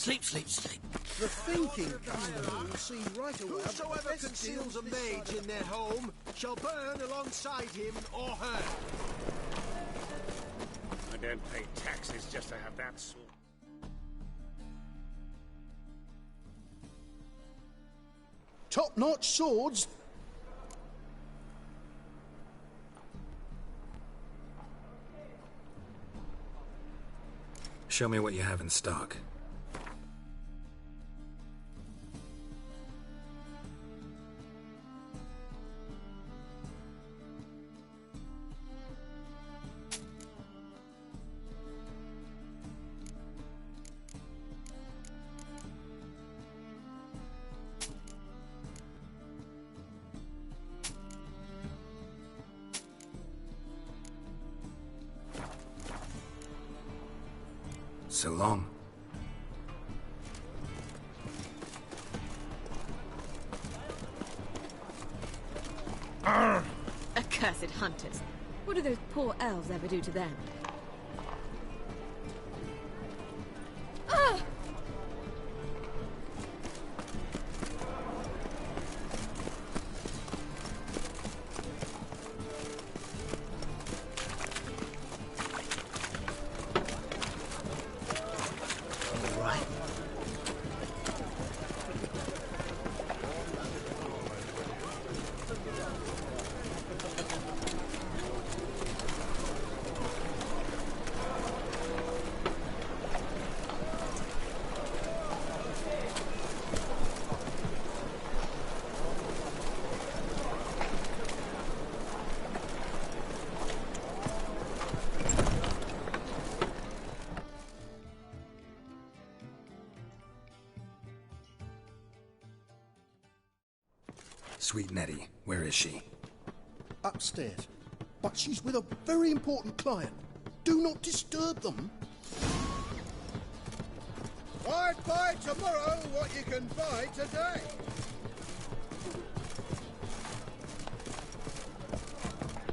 Sleep, sleep, sleep. The thinking customer will see right away. Whosoever conceals a mage in their home shall burn alongside him or her. I don't pay taxes just to have that sort. Top-notch swords. Show me what you have in stock. So long. Accursed hunters. What do those poor elves ever do to them? Ah! Sweet Nettie, where is she? Upstairs. But she's with a very important client. Do not disturb them. Why buy tomorrow what you can buy today?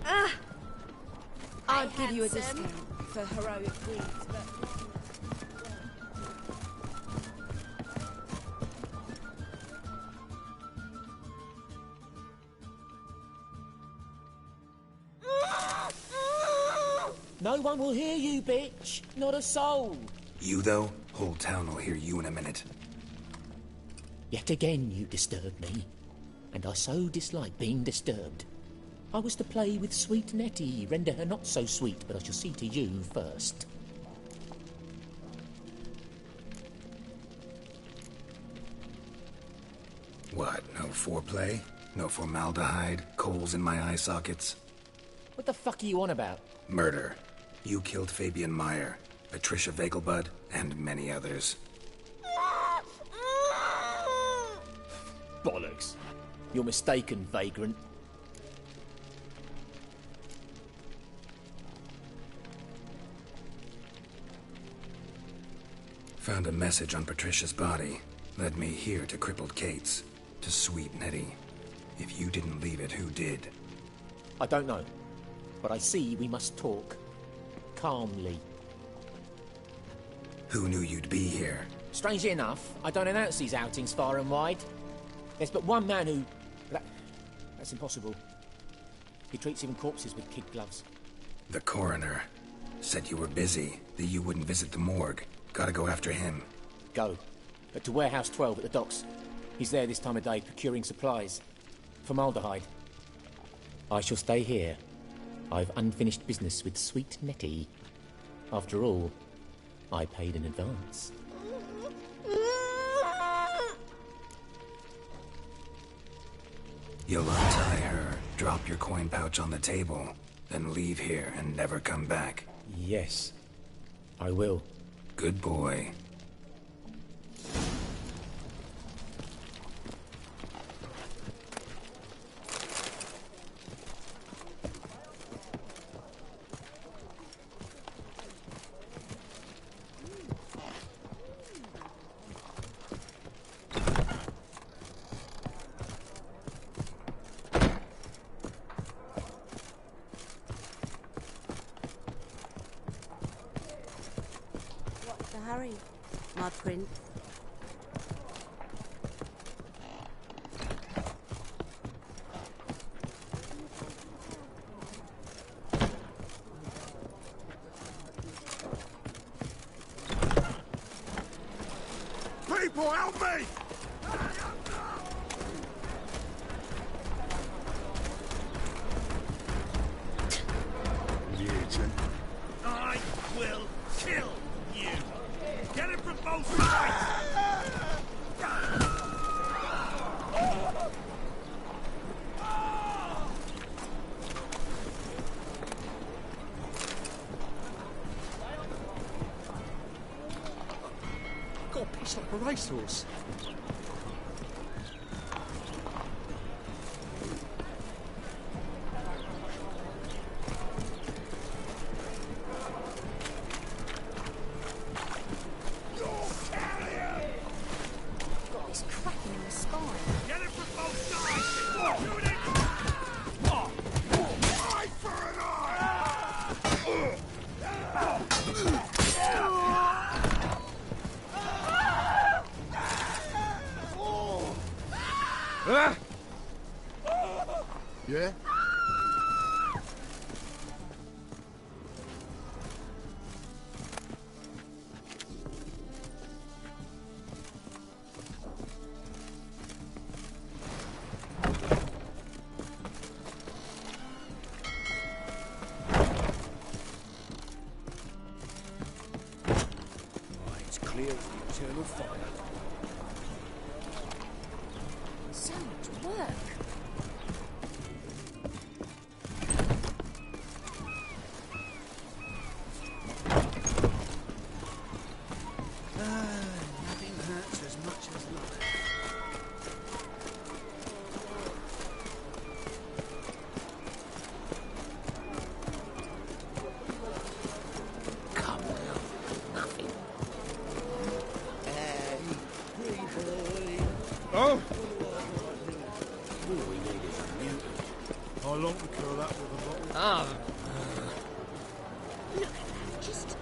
Ah! I'd give you a discount for heroic deeds, but... No one will hear you, bitch. Not a soul. You, though? Whole town will hear you in a minute. Yet again you disturb me. And I so dislike being disturbed. I was to play with sweet Nettie, render her not so sweet, but I shall see to you first. What, no foreplay? No formaldehyde? Coals in my eye sockets? What the fuck are you on about? Murder. You killed Fabian Meyer, Patricia Vegelbud, and many others. Bollocks. You're mistaken, vagrant. Found a message on Patricia's body. Led me here to crippled Kate's. To sweet Nettie. If you didn't leave it, who did? I don't know. But I see we must talk. Calmly. Who knew you'd be here? Strangely enough, I don't announce these outings far and wide. There's but one man who... That's impossible. He treats even corpses with kid gloves. The coroner. Said you were busy, that you wouldn't visit the morgue. Gotta go after him. Go. But to Warehouse 12 at the docks. He's there this time of day procuring supplies. Formaldehyde. I shall stay here. I've unfinished business with sweet Nettie. After all, I paid in advance. You'll untie her, drop your coin pouch on the table, then leave here and never come back. Yes, I will. Good boy. What's the hurry? My print? People, help me! Agent. I will kill you! Get it from both sides! Got a piece like a racehorse. Got this cracking in the spine. Get it from both sides! Shoot it! Eye for an eye! Ah! Yeah? It's clear of the eternal fire. So much work. Nothing hurts as much as luck. Come now, nothing. Hey, pretty boy. Oh! All we need is a mutant. How long to curl that with a bottle? Ah! Look at that. Just look.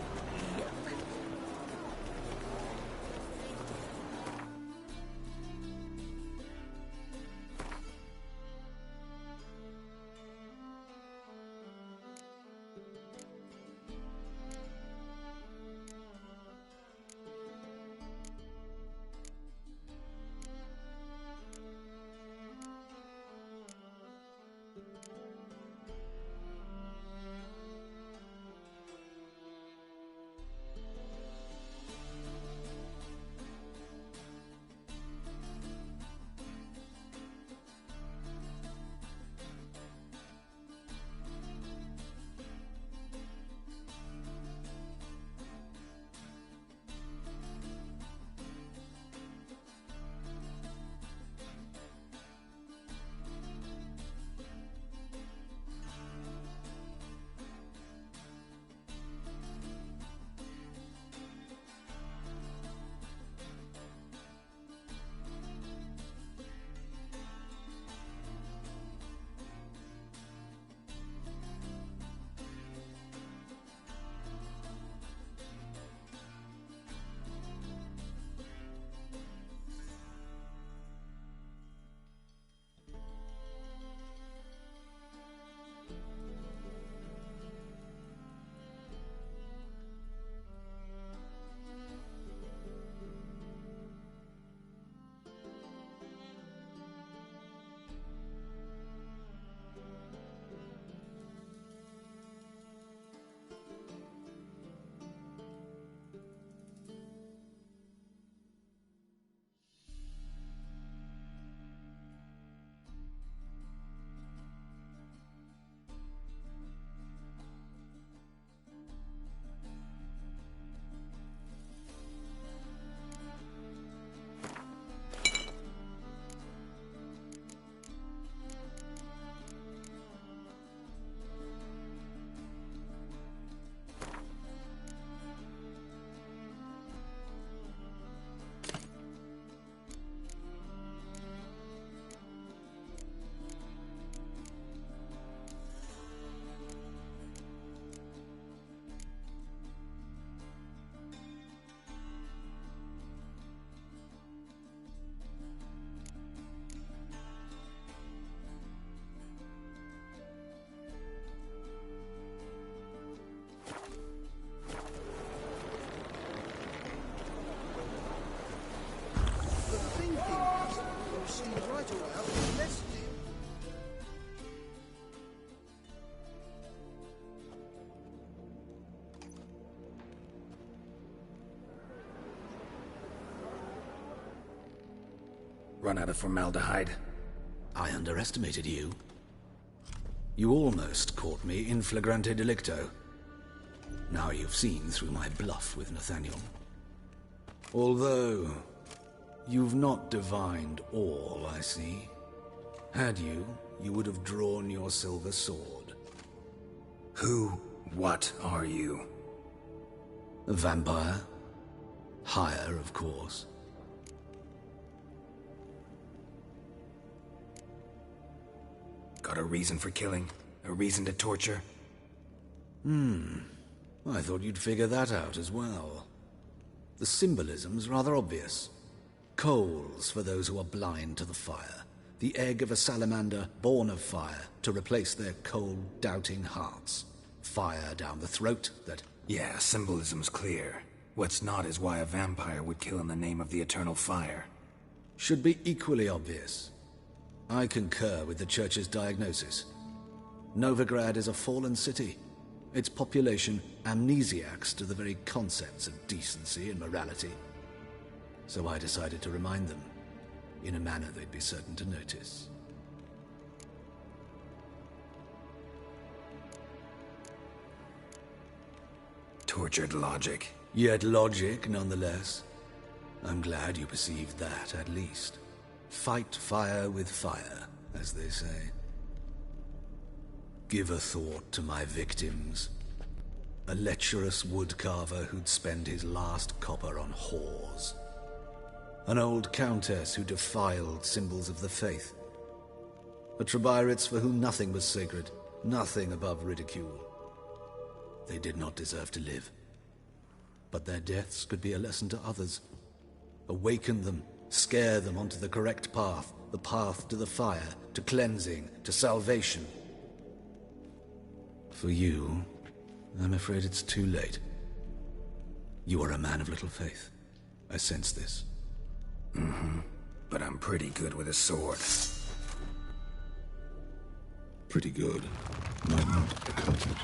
run out of formaldehyde. I underestimated you. You almost caught me in flagrante delicto. Now you've seen through my bluff with Nathaniel. Although, you've not divined all, I see. Had you, you would have drawn your silver sword. What are you? A vampire. Higher, of course. Got a reason for killing? A reason to torture? I thought you'd figure that out as well. The symbolism's rather obvious. Coals for those who are blind to the fire. The egg of a salamander born of fire to replace their cold, doubting hearts. Fire down the throat that... Yeah, symbolism's clear. What's not is why a vampire would kill in the name of the eternal fire. Should be equally obvious. I concur with the Church's diagnosis. Novigrad is a fallen city. Its population amnesiacs to the very concepts of decency and morality. So I decided to remind them, in a manner they'd be certain to notice. Tortured logic. Yet logic, nonetheless. I'm glad you perceived that, at least. Fight fire with fire, as they say. Give a thought to my victims. A lecherous woodcarver who'd spend his last copper on whores. An old countess who defiled symbols of the faith. A Trebirates for whom nothing was sacred, nothing above ridicule. They did not deserve to live. But their deaths could be a lesson to others. Awaken them, scare them onto the correct path, the path to the fire, to cleansing, to salvation. For you, I'm afraid it's too late. You are a man of little faith. I sense this. But I'm pretty good with a sword. Pretty good. Might not cut it.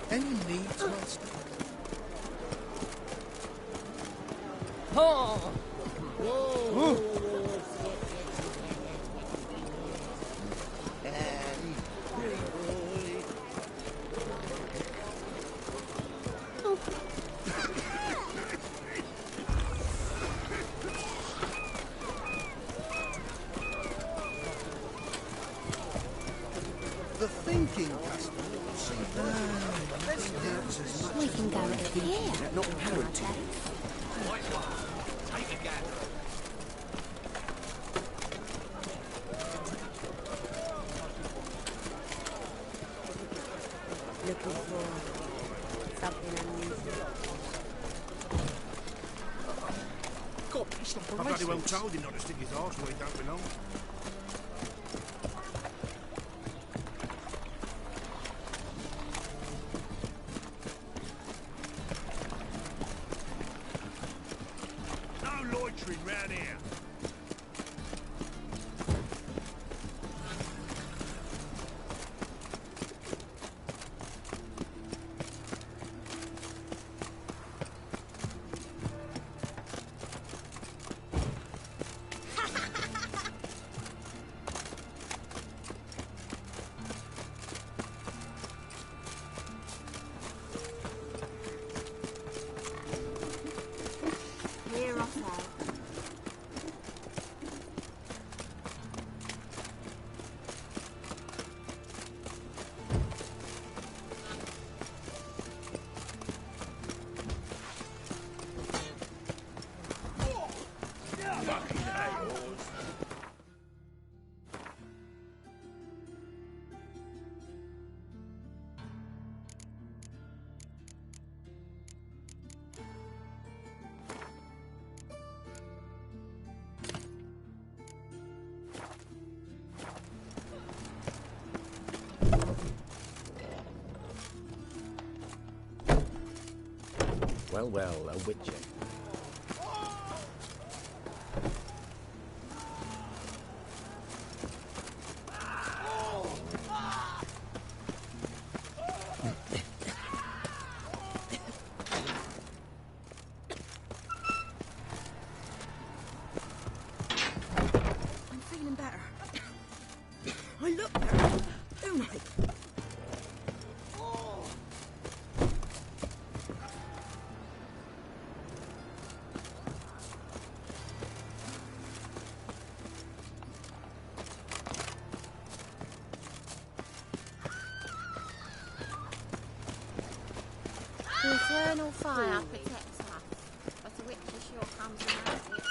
Any needs, Master? Oh! The thinking customer. We can go over here. Not parroting. Looking for something unusual. God, it's like a I bloody well racehorse. told him not to stick his arse where he don't belong. No loitering round here. We're off now. Fucking hell. Well, well, a witcher. I'm feeling better. I look better, don't I? The eternal fire protects us, but the witch sure comes in handy at times.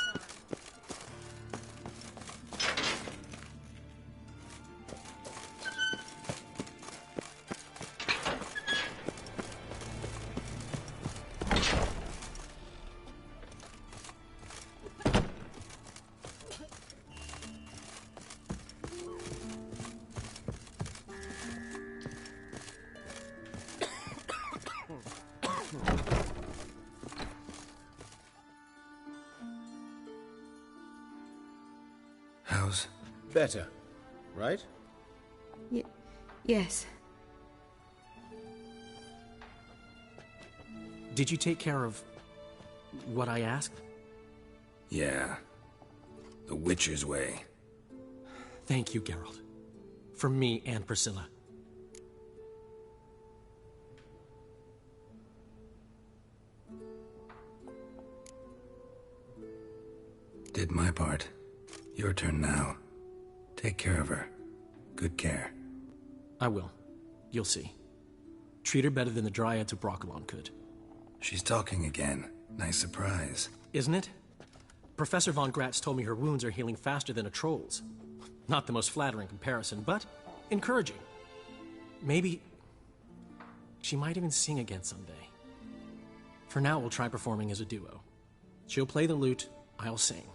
How's... Better, right? Yes. Did you take care of what I asked? Yeah. The Witcher's way. Thank you, Geralt. From me and Priscilla. Did my part. Your turn now. Take care of her. Good care. I will. You'll see. Treat her better than the Dryads of Brokilon could. She's talking again. Nice surprise. Isn't it? Professor von Gratz told me her wounds are healing faster than a troll's. Not the most flattering comparison, but encouraging. Maybe she might even sing again someday. For now, we'll try performing as a duo. She'll play the lute, I'll sing.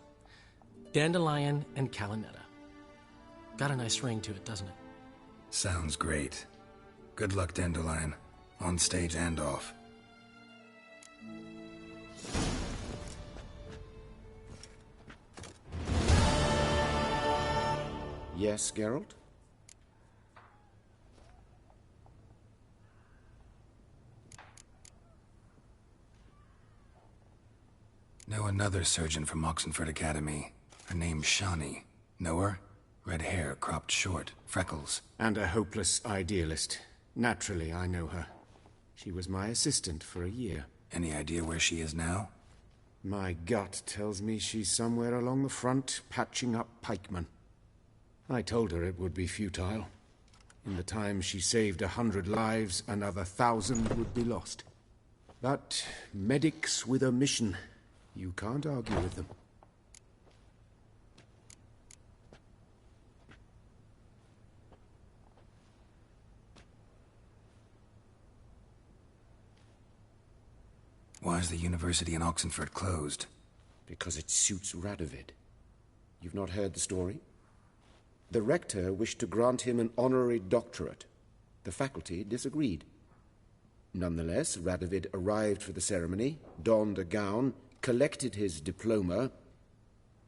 Dandelion and Calinetta. Got a nice ring to it, doesn't it? Sounds great. Good luck, Dandelion. On stage and off. Yes, Geralt? Know another surgeon from Oxenford Academy. Her name's Shani. Know her? Red hair, cropped short, freckles. And a hopeless idealist. Naturally, I know her. She was my assistant for a year. Any idea where she is now? My gut tells me she's somewhere along the front, patching up pikemen. I told her it would be futile. In the time she saved 100 lives, another 1,000 would be lost. But medics with a mission. You can't argue with them. Why is the university in Oxenford closed? Because it suits Radovid. You've not heard the story? The rector wished to grant him an honorary doctorate. The faculty disagreed. Nonetheless, Radovid arrived for the ceremony, donned a gown, collected his diploma,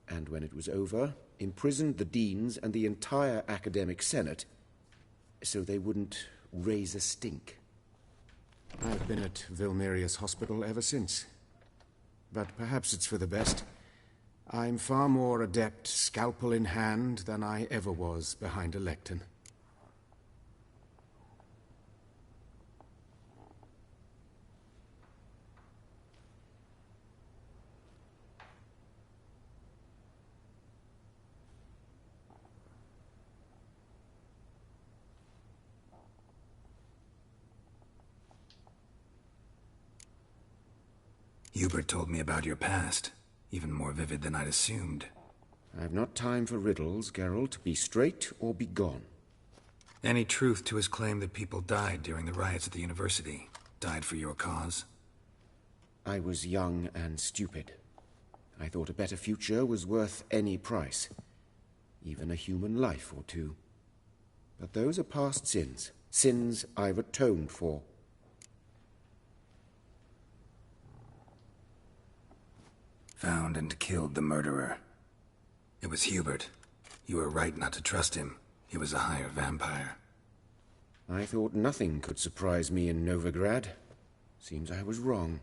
and when it was over, imprisoned the deans and the entire academic senate so they wouldn't raise a stink. I've been at Vilmerius Hospital ever since. But perhaps it's for the best. I'm far more adept, scalpel in hand, than I ever was behind a lectern. Hubert told me about your past, even more vivid than I'd assumed. I've not time for riddles, Geralt. Be straight or be gone. Any truth to his claim that people died during the riots at the university? Died for your cause? I was young and stupid. I thought a better future was worth any price. Even a human life or two. But those are past sins. Sins I've atoned for. Found and killed the murderer. It was Hubert. You were right not to trust him. He was a higher vampire. I thought nothing could surprise me in Novigrad. Seems I was wrong.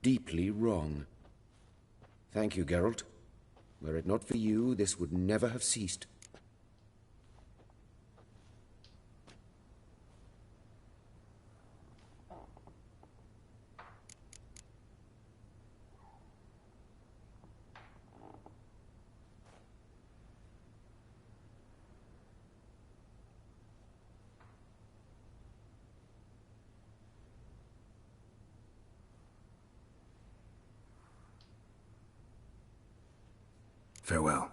Deeply wrong. Thank you, Geralt. Were it not for you, this would never have ceased. Farewell.